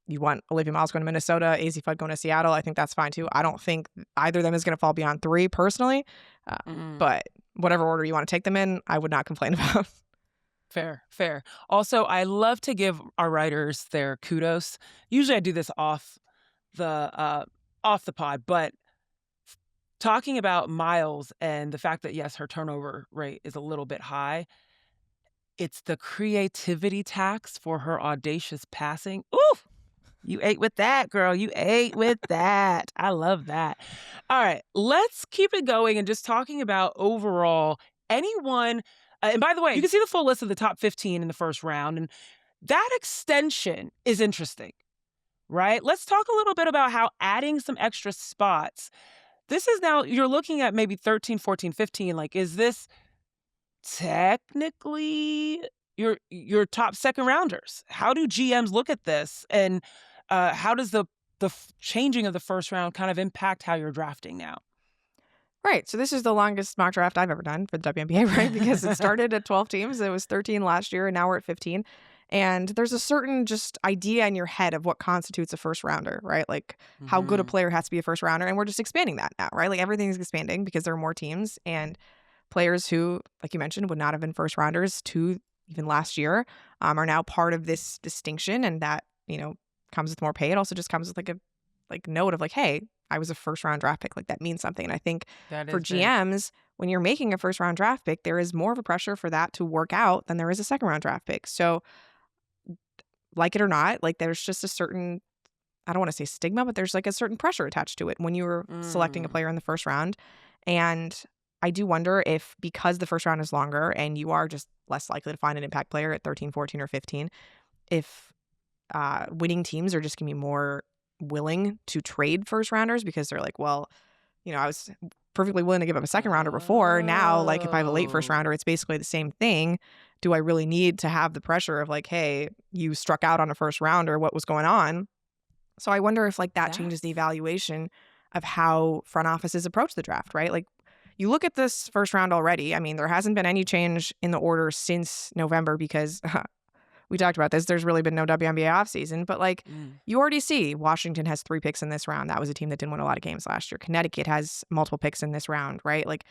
S2: you want Olivia Miles going to Minnesota, AZ Fudd going to Seattle. I think that's fine too. I don't think either of them is going to fall beyond 3 personally. But whatever order you want to take them in, I would not complain about.
S1: Fair. Also, I love to give our writers their kudos. Usually I do this off the pod, but talking about Miles and the fact that, yes, her turnover rate is a little bit high, it's the creativity tax for her audacious passing. Ooh! You ate with that, girl. You ate with that. I love that. All right, let's keep it going and just talking about overall anyone. And by the way, you can see the full list of the top 15 in the first round. And that extension is interesting, right? Let's talk a little bit about how adding some extra spots. This is now, you're looking at maybe 13, 14, 15. Is this technically your top second rounders? How do GMs look at this? And how does the changing of the first round kind of impact how you're drafting now?
S2: Right. So this is the longest mock draft I've ever done for the WNBA, right? Because it started at 12 teams. It was 13 last year, and now we're at 15. And there's a certain just idea in your head of what constitutes a first rounder, right? How good a player has to be a first rounder. And we're just expanding that now, right? Everything's expanding because there are more teams, and players who, like you mentioned, would not have been first rounders to even last year are now part of this distinction. And that, comes with more pay. It also just comes with a note of hey, I was a first round draft pick. That means something. And I think for GMs, when you're making a first round draft pick, there is more of a pressure for that to work out than there is a second round draft pick. So like it or not, there's just a certain, I don't want to say stigma, but there's a certain pressure attached to it when you're selecting a player in the first round. And I do wonder if because the first round is longer and you are just less likely to find an impact player at 13, 14, or 15, if winning teams are just going to be more willing to trade first rounders because they're well, I was perfectly willing to give up a second rounder before. Now, if I have a late first rounder, it's basically the same thing. Do I really need to have the pressure of hey, you struck out on a first rounder? What was going on? So I wonder if like that changes the evaluation of how front offices approach the draft, right? Like you look at this first round already. I mean, there hasn't been any change in the order since November because we talked about this. There's really been no WNBA offseason, but like you already see Washington has 3 picks in this round. That was a team that didn't win a lot of games last year. Connecticut has multiple picks in this round, right? Like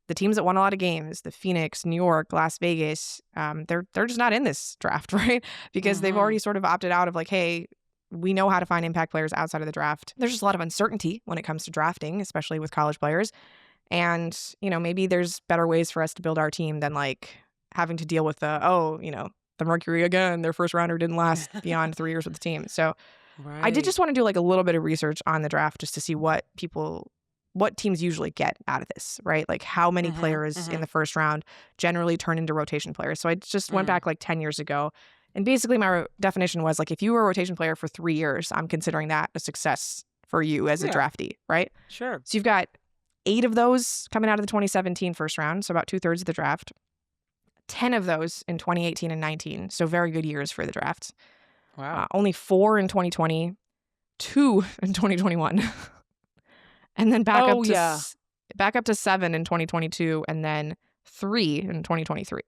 S2: the teams that won a lot of games, the Phoenix, New York, Las Vegas, they're just not in this draft, right? Because they've already sort of opted out of like, hey, we know how to find impact players outside of the draft. There's just a lot of uncertainty when it comes to drafting, especially with college players. And, you know, maybe there's better ways for us to build our team than like having to deal with the Mercury again, their first rounder didn't last beyond 3 years with the team. So I did just want to do like a little bit of research on the draft just to see what teams usually get out of this, right? Like how many players in the first round generally turn into rotation players. So I just went back like 10 years ago. And basically my definition was like, if you were a rotation player for 3 years, I'm considering that a success for you as a draftee, right?
S1: Sure.
S2: So you've got 8 of those coming out of the 2017 first round, so about 2/3 of the draft. 10 of those in 2018 and 19, so very good years for the draft.
S1: Wow.
S2: Only 4 in 2020, 2 in 2021. And then back up to 7 in 2022, and then 3 in 2023.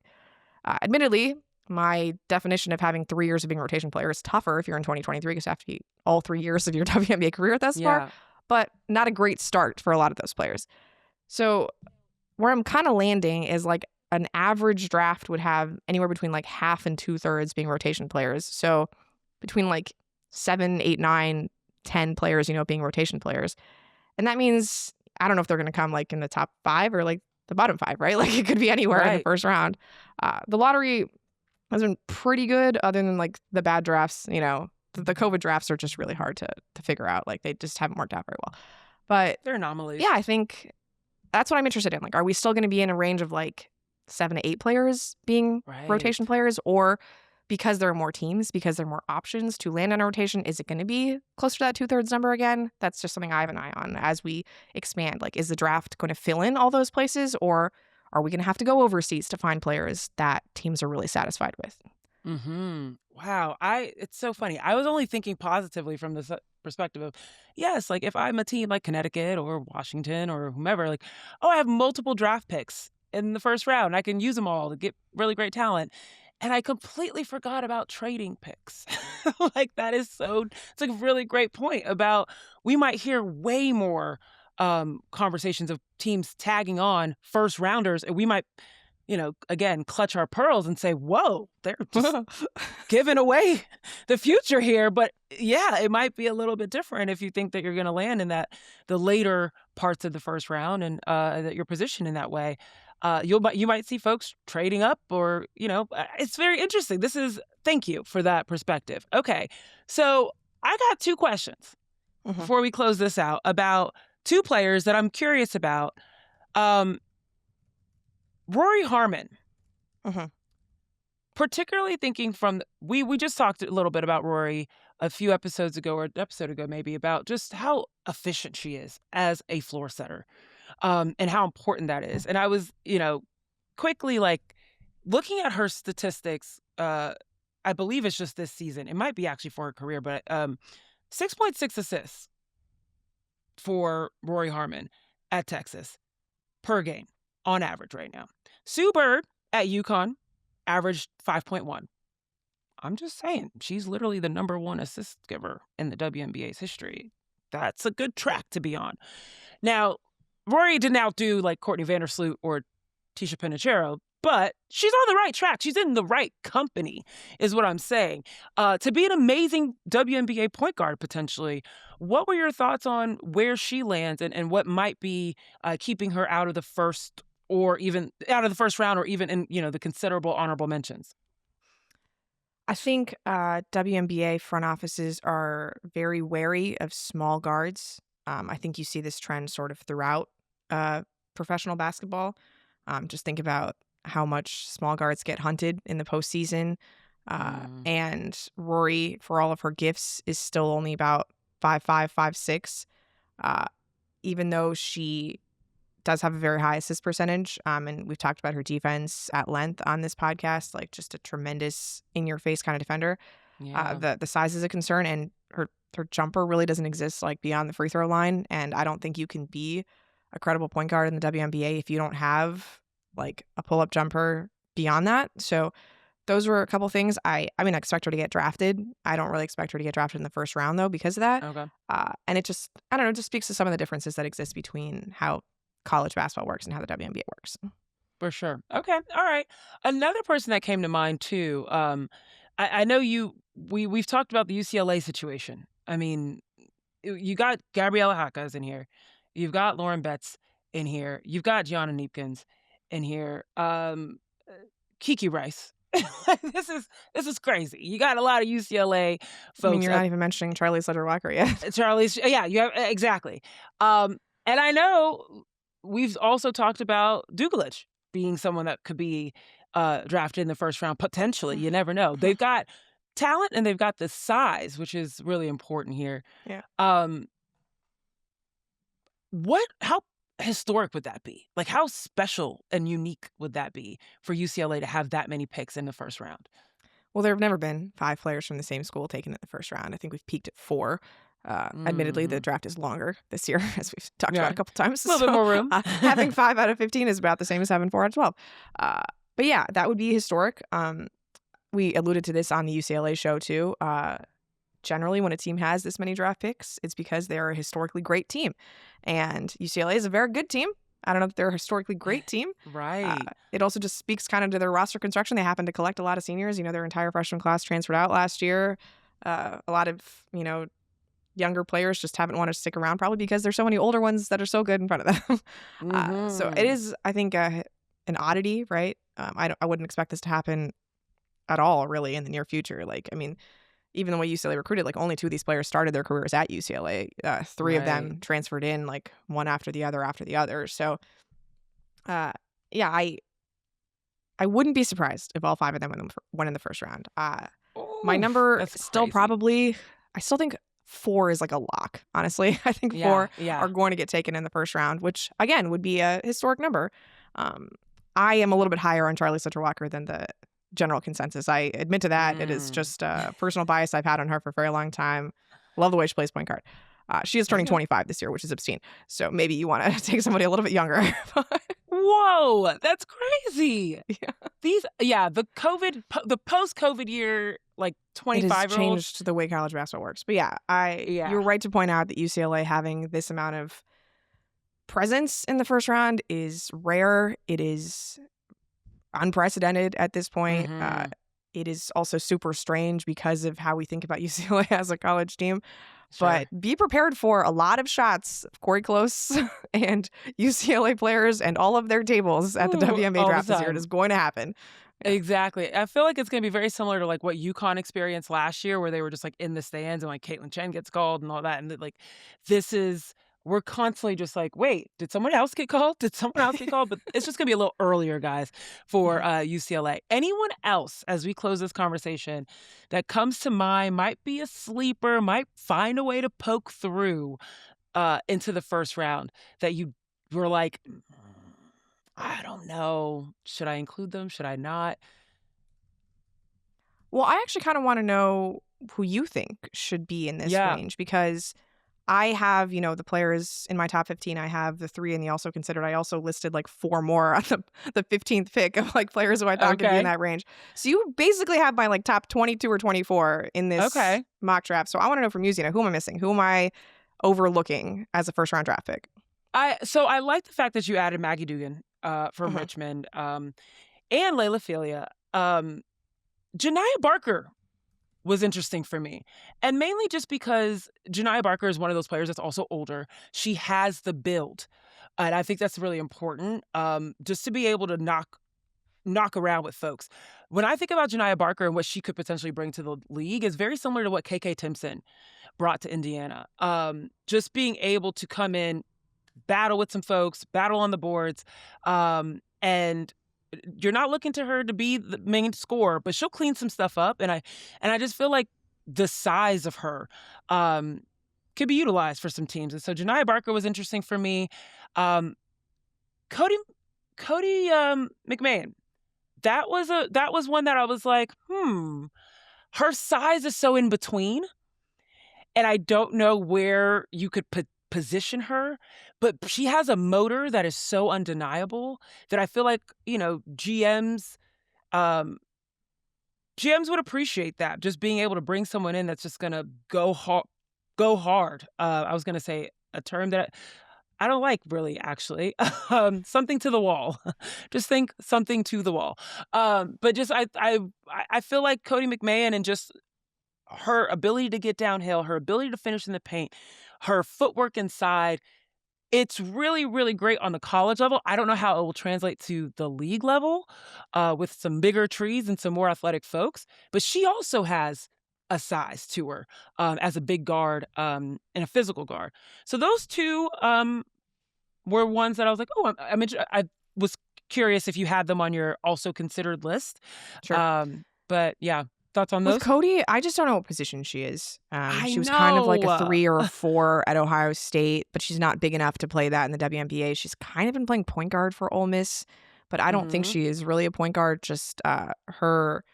S2: Admittedly, my definition of having 3 years of being a rotation player is tougher if you're in 2023 because you have to be all 3 years of your WNBA career thus far, but not a great start for a lot of those players. So where I'm kind of landing is like an average draft would have anywhere between like half and 2/3 being rotation players. So between like 7, 8, 9, 10 players, being rotation players. And that means, I don't know if they're going to come like in the top 5 or like the bottom 5, right? Like it could be anywhere in the first round. The lottery has been pretty good other than like the bad drafts. The COVID drafts are just really hard to figure out. Like they just haven't worked out very well. But
S1: they're anomalies.
S2: Yeah, I think that's what I'm interested in. Like, are we still going to be in a range of like 7 to 8 players being rotation players, or because there are more teams, because there are more options to land on a rotation, is it going to be closer to that 2/3 number again? That's just something I have an eye on as we expand. Like, is the draft going to fill in all those places, or are we going to have to go overseas to find players that teams are really satisfied with?
S1: Wow. It's so funny. I was only thinking positively from the perspective of, yes, like if I'm a team like Connecticut or Washington or whomever, like, oh, I have multiple draft picks in the first round. I can use them all to get really great talent. And I completely forgot about trading picks. Like it's like a really great point about we might hear way more conversations of teams tagging on first rounders, and we might, again, clutch our pearls and say, whoa, they're just giving away the future here. But yeah, it might be a little bit different if you think that you're going to land in the later parts of the first round and that you're positioned in that way. You might see folks trading up or, it's very interesting. Thank you for that perspective. Okay. So I got 2 questions before we close this out about 2 players that I'm curious about. Rori Harmon, particularly thinking from, we just talked a little bit about Rori a few episodes ago, or an episode ago maybe, about just how efficient she is as a floor setter. And how important that is. And I was, quickly like looking at her statistics. I believe it's just this season. It might be actually for her career, but 6.6 assists for Rori Harmon at Texas per game on average right now. Sue Bird at UConn averaged 5.1. I'm just saying, she's literally the number 1 assist giver in the WNBA's history. That's a good track to be on. Now, Rori didn't outdo like Courtney Vandersloot or Tisha Penicheiro, but she's on the right track. She's in the right company, is what I'm saying. To be an amazing WNBA point guard potentially, what were your thoughts on where she lands and what might be keeping her out of the first, or even out of the first round, or even in the considerable honorable mentions?
S2: I think WNBA front offices are very wary of small guards. I think you see this trend sort of throughout professional basketball. Just think about how much small guards get hunted in the postseason. And Rori, for all of her gifts, is still only about 5'5", 5'6", even though she does have a very high assist percentage. And we've talked about her defense at length on this podcast, like just a tremendous in-your-face kind of defender. The size is a concern, and her jumper really doesn't exist like beyond the free throw line, and I don't think you can be a credible point guard in the WNBA if you don't have like a pull-up jumper beyond that. So those were a couple things. I mean, I expect her to get drafted. I don't really expect her to get drafted in the first round though because of that.
S1: Okay.
S2: And it just, I don't know, it just speaks to some of the differences that exist between how college basketball works and how the WNBA works.
S1: For sure. Okay. All right. Another person that came to mind too. I know we've talked about the UCLA situation. I mean, you got Gabriella Hackas in here. You've got Lauren Betts in here. You've got Gianna Neepkins in here. Kiki Rice. This is crazy. You got a lot of UCLA folks.
S2: I mean, you're not even mentioning Charlie Sledger-Walker yet.
S1: Charlie's, yeah, you have exactly. And I know we've also talked about Dugalich being someone that could be drafted in the first round potentially. You never know. They've got talent and they've got the size, which is really important here.
S2: Yeah.
S1: How historic would that be? Like, how special and unique would that be for UCLA to have that many picks in the first round?
S2: Well, there have never been 5 players from the same school taken in the first round. I think we've peaked at 4. Admittedly, the draft is longer this year, as we've talked about a couple times.
S1: A little bit more room.
S2: Having 5 out of 15 is about the same as having 4 out of 12. But yeah, that would be historic. We alluded to this on the UCLA show, too. Generally, when a team has this many draft picks, it's because they're a historically great team. And UCLA is a very good team. I don't know if they're a historically great team.
S1: Right.
S2: It also just speaks kind of to their roster construction. They happen to collect a lot of seniors. You know, their entire freshman class transferred out last year. A lot of, younger players just haven't wanted to stick around, probably because there's so many older ones that are so good in front of them. So it is, I think, an oddity, right? I wouldn't expect this to happen at all, really, in the near future. Like, I mean, even the way UCLA recruited, like, only 2 of these players started their careers at UCLA. 3 of them transferred in, like, one after the other. So, yeah, I wouldn't be surprised if all 5 of them went in the first round. My number still probably, I still think 4 is like a lock, honestly. I think 4 are going to get taken in the first round, which, again, would be a historic number. I am a little bit higher on Charlie Sledger-Walker than the general consensus. I admit to that. It is just a personal bias I've had on her for a very long time. Love the way she plays point guard. She is turning 25 this year, which is obscene. So maybe you want to take somebody a little bit younger.
S1: Whoa, that's crazy. Yeah. The post-COVID year, like 25-year-olds.
S2: It has changed the way college basketball works. But you're right to point out that UCLA having this amount of presence in the first round is rare. It is unprecedented at this point. It is also super strange because of how we think about UCLA as a college team. Sure. But be prepared for a lot of shots of Corey Close and UCLA players and all of their tables at the WNBA draft this year. It is going to happen.
S1: Exactly. I feel like it's going to be very similar to like what UConn experienced last year, where they were just like in the stands and like Caitlin Chen gets called and all that. And like, we're constantly just like, wait, did someone else get called? Did someone else get called? But it's just going to be a little earlier, guys, for UCLA. Anyone else, as we close this conversation, that comes to mind, might be a sleeper, might find a way to poke through into the first round that you were like, I don't know. Should I include them? Should I not?
S2: Well, I actually kind of want to know who you think should be in this range, because I have, the players in my top 15. I have the 3 in the also considered. I also listed like 4 more on the 15th pick of like players who I thought could be in that range. So you basically have my like top 22 or 24 in this mock draft. So I want to know from you, Zena, who am I missing? Who am I overlooking as a first round draft pick?
S1: I like the fact that you added Maggie Dugan from Richmond and Layla Filia. Janiah Barker was interesting for me. And mainly just because Janiah Barker is one of those players that's also older. She has the build. And I think that's really important, just to be able to knock around with folks. When I think about Janiah Barker and what she could potentially bring to the league, is very similar to what KK Timpson brought to Indiana. Just being able to come in, battle with some folks, battle on the boards, and you're not looking to her to be the main scorer, but she'll clean some stuff up. And I just feel like the size of her could be utilized for some teams. And so Janiah Barker was interesting for me. Cody McMahon. That was one that I was like, her size is so in between. and I don't know where you could position her, but she has a motor that is so undeniable that I feel like, um, GMs would appreciate that, just being able to bring someone in that's just gonna go hard. I was gonna say a term that I don't like really, actually. Something to the wall. Just think something to the wall. But just I feel like Cody McMahon and just her ability to get downhill, her ability to finish in the paint, her footwork inside, it's really, really great on the college level. I don't know how it will translate to the league level with some bigger trees and some more athletic folks, but she also has a size to her as a big guard and a physical guard. So those two were ones that I was like, oh, I was curious if you had them on your also considered list.
S2: Sure.
S1: But yeah, thoughts on
S2: With
S1: those?
S2: Cody, I just don't know what position she is.
S1: I
S2: She was kind of like a
S1: know.
S2: 3 or a 4 at Ohio State, but she's not big enough to play that in the WNBA. She's kind of been playing point guard for Ole Miss, but I don't think
S1: Hmm.
S2: she is really a point guard. Just her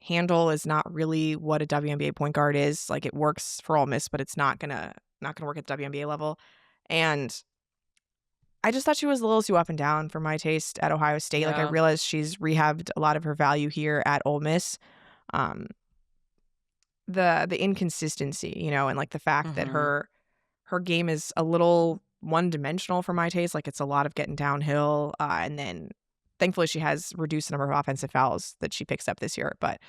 S2: handle is not really what a WNBA point guard is. Like it works for Ole Miss, but it's not gonna work at the WNBA level. And I just thought she was a little too up and down for my taste at Ohio State. Like I
S1: Yeah.
S2: realized she's rehabbed a lot of her value here at Ole Miss. Um, the inconsistency, and like the fact that
S1: Hmm.
S2: her game is a little one-dimensional for my taste. Like it's a lot of getting downhill, and then thankfully she has reduced the number of offensive fouls that she picks up this year. But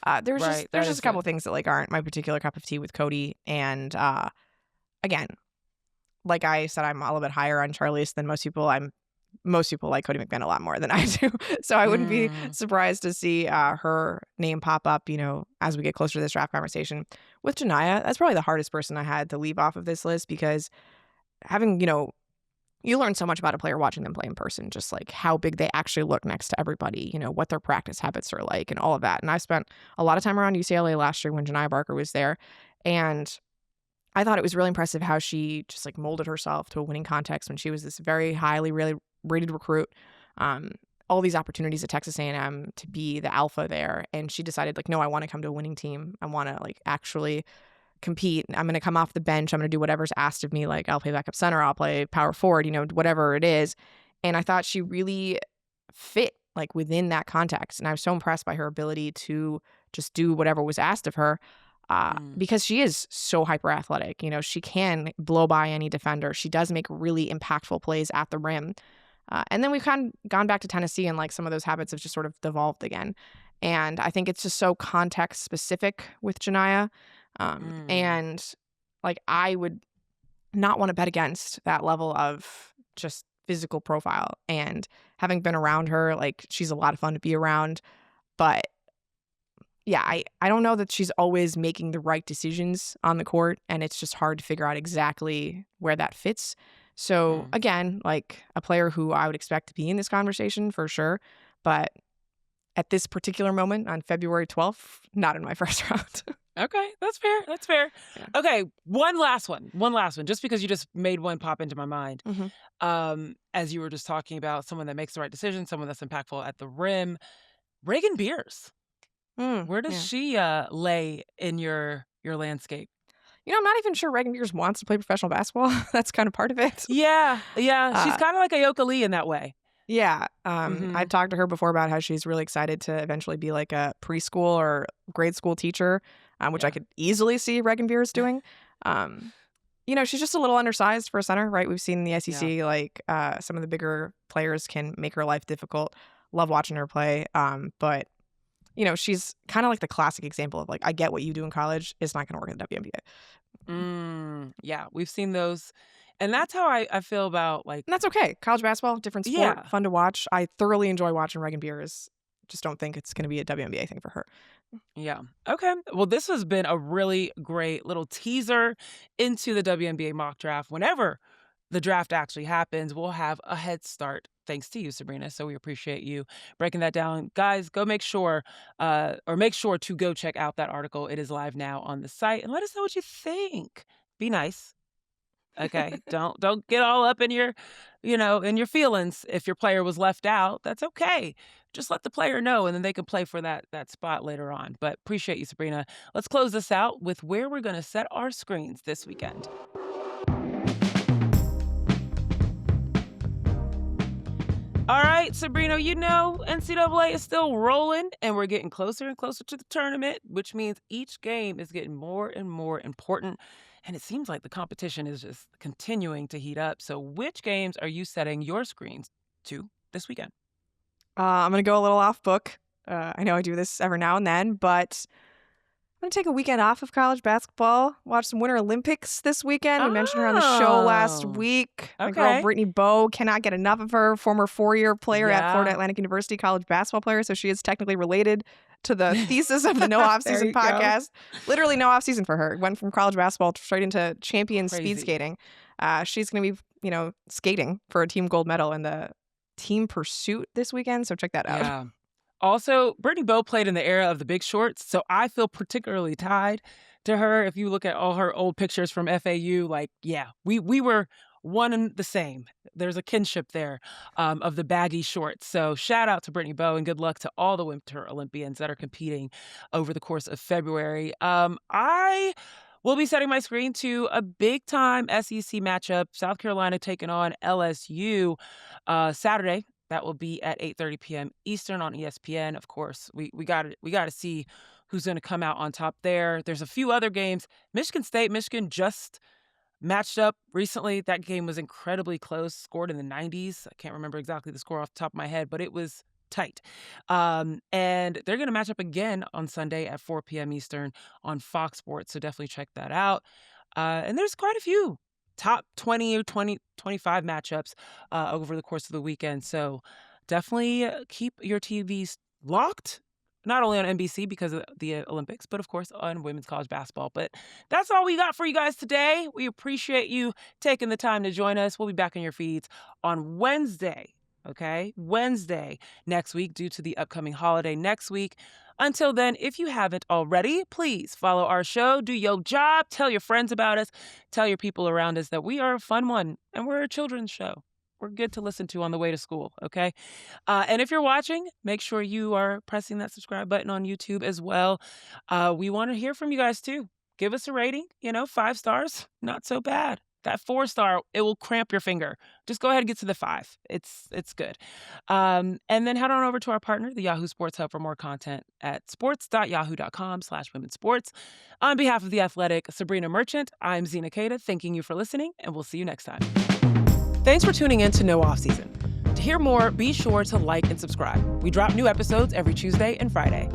S1: Right.
S2: there's
S1: That
S2: just
S1: is
S2: a couple
S1: good.
S2: things that like aren't my particular cup of tea with Cody. And again, like I said, I'm a little bit higher on Charlize than most people. Most people like Cody McMahon a lot more than I do. So I wouldn't be
S1: Mm.
S2: surprised to see her name pop up, as we get closer to this draft conversation. With Janiyah, that's probably the hardest person I had to leave off of this list because having, you learn so much about a player watching them play in person, just like how big they actually look next to everybody, what their practice habits are like and all of that. And I spent a lot of time around UCLA last year when Janiyah Barker was there. And I thought it was really impressive how she just like molded herself to a winning context when she was this very highly really rated recruit. Um, all these opportunities at Texas A&M to be the alpha there, and she decided like, no, I want to come to a winning team. I want to like actually compete. I'm going to come off the bench. I'm going to do whatever's asked of me. Like I'll play backup center. I'll play power forward. Whatever it is. And I thought she really fit like within that context, and I was so impressed by her ability to just do whatever was asked of her
S1: Mm.
S2: because she is so hyper athletic. She can blow by any defender. She does make really impactful plays at the rim. And then we've kind of gone back to Tennessee and like some of those habits have just sort of devolved again. And I think it's just so context specific with Janiyah.
S1: Mm.
S2: And like I would not want to bet against that level of just physical profile. And having been around her, like she's a lot of fun to be around. But yeah, I don't know that she's always making the right decisions on the court, and it's just hard to figure out exactly where that fits. So
S1: Mm.
S2: again, like a player who I would expect to be in this conversation for sure, but at this particular moment on February 12th, not in my first round.
S1: Okay, that's fair. That's fair.
S2: Yeah.
S1: Okay, one last one. One last one. Just because you just made one pop into my mind.
S2: Hmm.
S1: As you were just talking about someone that makes the right decision, someone that's impactful at the rim. Reagan Beers. Where does
S2: Yeah.
S1: she lay in your landscape?
S2: I'm not even sure Reagan Beers wants to play professional basketball. That's kind of part of it.
S1: Yeah, yeah. She's
S2: Uh,
S1: kind of like a Yoka Lee in that way.
S2: Yeah.
S1: Hmm.
S2: I've talked to her before about how she's really excited to eventually be like a preschool or grade school teacher, which I
S1: Yeah.
S2: could easily see Reagan Beers doing. Um, she's just a little undersized for a center, right? We've seen in the
S1: Yeah.
S2: SEC, like some of the bigger players can make her life difficult. Love watching her play. But, she's kind of like the classic example of like, I get what you do in college. It's not going to work in the WNBA.
S1: Yeah, we've seen those. And that's how I feel about like,
S2: And that's okay. College basketball, different sport,
S1: yeah.
S2: fun to watch. I thoroughly enjoy watching Reagan Beers. Just don't think it's going to be a WNBA thing for her.
S1: Yeah. Okay. Well, this has been a really great little teaser into the WNBA mock draft. Whenever the draft actually happens, we'll have a head start thanks to you, Sabreena. So we appreciate you breaking that down. Guys, go make sure to go check out that article. It is live now on the site and let us know what you think. Be nice. Okay. Don't get all up in your, in your feelings if your player was left out. That's okay. just let the player know, and then they can play for that spot later on. But appreciate you, Sabreena. Let's close this out with where we're going to set our screens this weekend. All right, Sabreena, NCAA is still rolling, and we're getting closer and closer to the tournament, which means each game is getting more and more important. And it seems like the competition is just continuing to heat up. So which games are you setting your screens to this weekend?
S2: I'm going to go a little off book. I know I do this every now and then, but I'm going to take a weekend off of college basketball, watch some Winter Olympics this weekend. We mentioned her on the show last week. My girl, Brittany Bowe, cannot get enough of her. Former four-year player at Florida Atlantic University, college basketball player, so she is technically related to the thesis of the No Offseason podcast. Literally no offseason for her. Went from college basketball straight into champion speed skating. She's going to be, skating for a team gold medal in the team pursuit this weekend, so check that out.
S1: Yeah. Also, Brittany Bowe played in the era of the Big Shorts, so I feel particularly tied to her. If you look at all her old pictures from FAU, we were one and the same. There's a kinship there of the baggy shorts. So shout out to Brittany Bowe and good luck to all the Winter Olympians that are competing over the course of February. I will be setting my screen to a big-time SEC matchup, South Carolina taking on LSU Saturday. That will be at 8:30 p.m. Eastern on ESPN. Of course, we got to see who's going to come out on top there. There's a few other games. Michigan just matched up recently. That game was incredibly close, scored in the 90s. I can't remember exactly the score off the top of my head, but it was tight. And they're going to match up again on Sunday at 4 p.m. Eastern on Fox Sports, so definitely check that out. And there's quite a few top 20 or 25 matchups over the course of the weekend. So definitely keep your TVs locked, not only on NBC because of the Olympics, but of course on women's college basketball. But that's all we got for you guys today. We appreciate you taking the time to join us. We'll be back in your feeds on Wednesday. Okay, Wednesday next week due to the upcoming holiday next week. Until then, if you haven't already, please follow our show, do your job, tell your friends about us, tell your people around us that we are a fun one and we're a children's show. We're good to listen to on the way to school, okay? And if you're watching, make sure you are pressing that subscribe button on YouTube as well. We want to hear from you guys too. Give us a rating, 5 stars, not so bad. That 4-star, it will cramp your finger. Just go ahead and get to the 5. It's good. And then head on over to our partner, the Yahoo Sports Hub, for more content at sports.yahoo.com/womensports. On behalf of The Athletic, Sabreena Merchant, I'm Zena Cada, thanking you for listening, and we'll see you next time. Thanks for tuning in to No Offseason. To hear more, be sure to like and subscribe. We drop new episodes every Tuesday and Friday.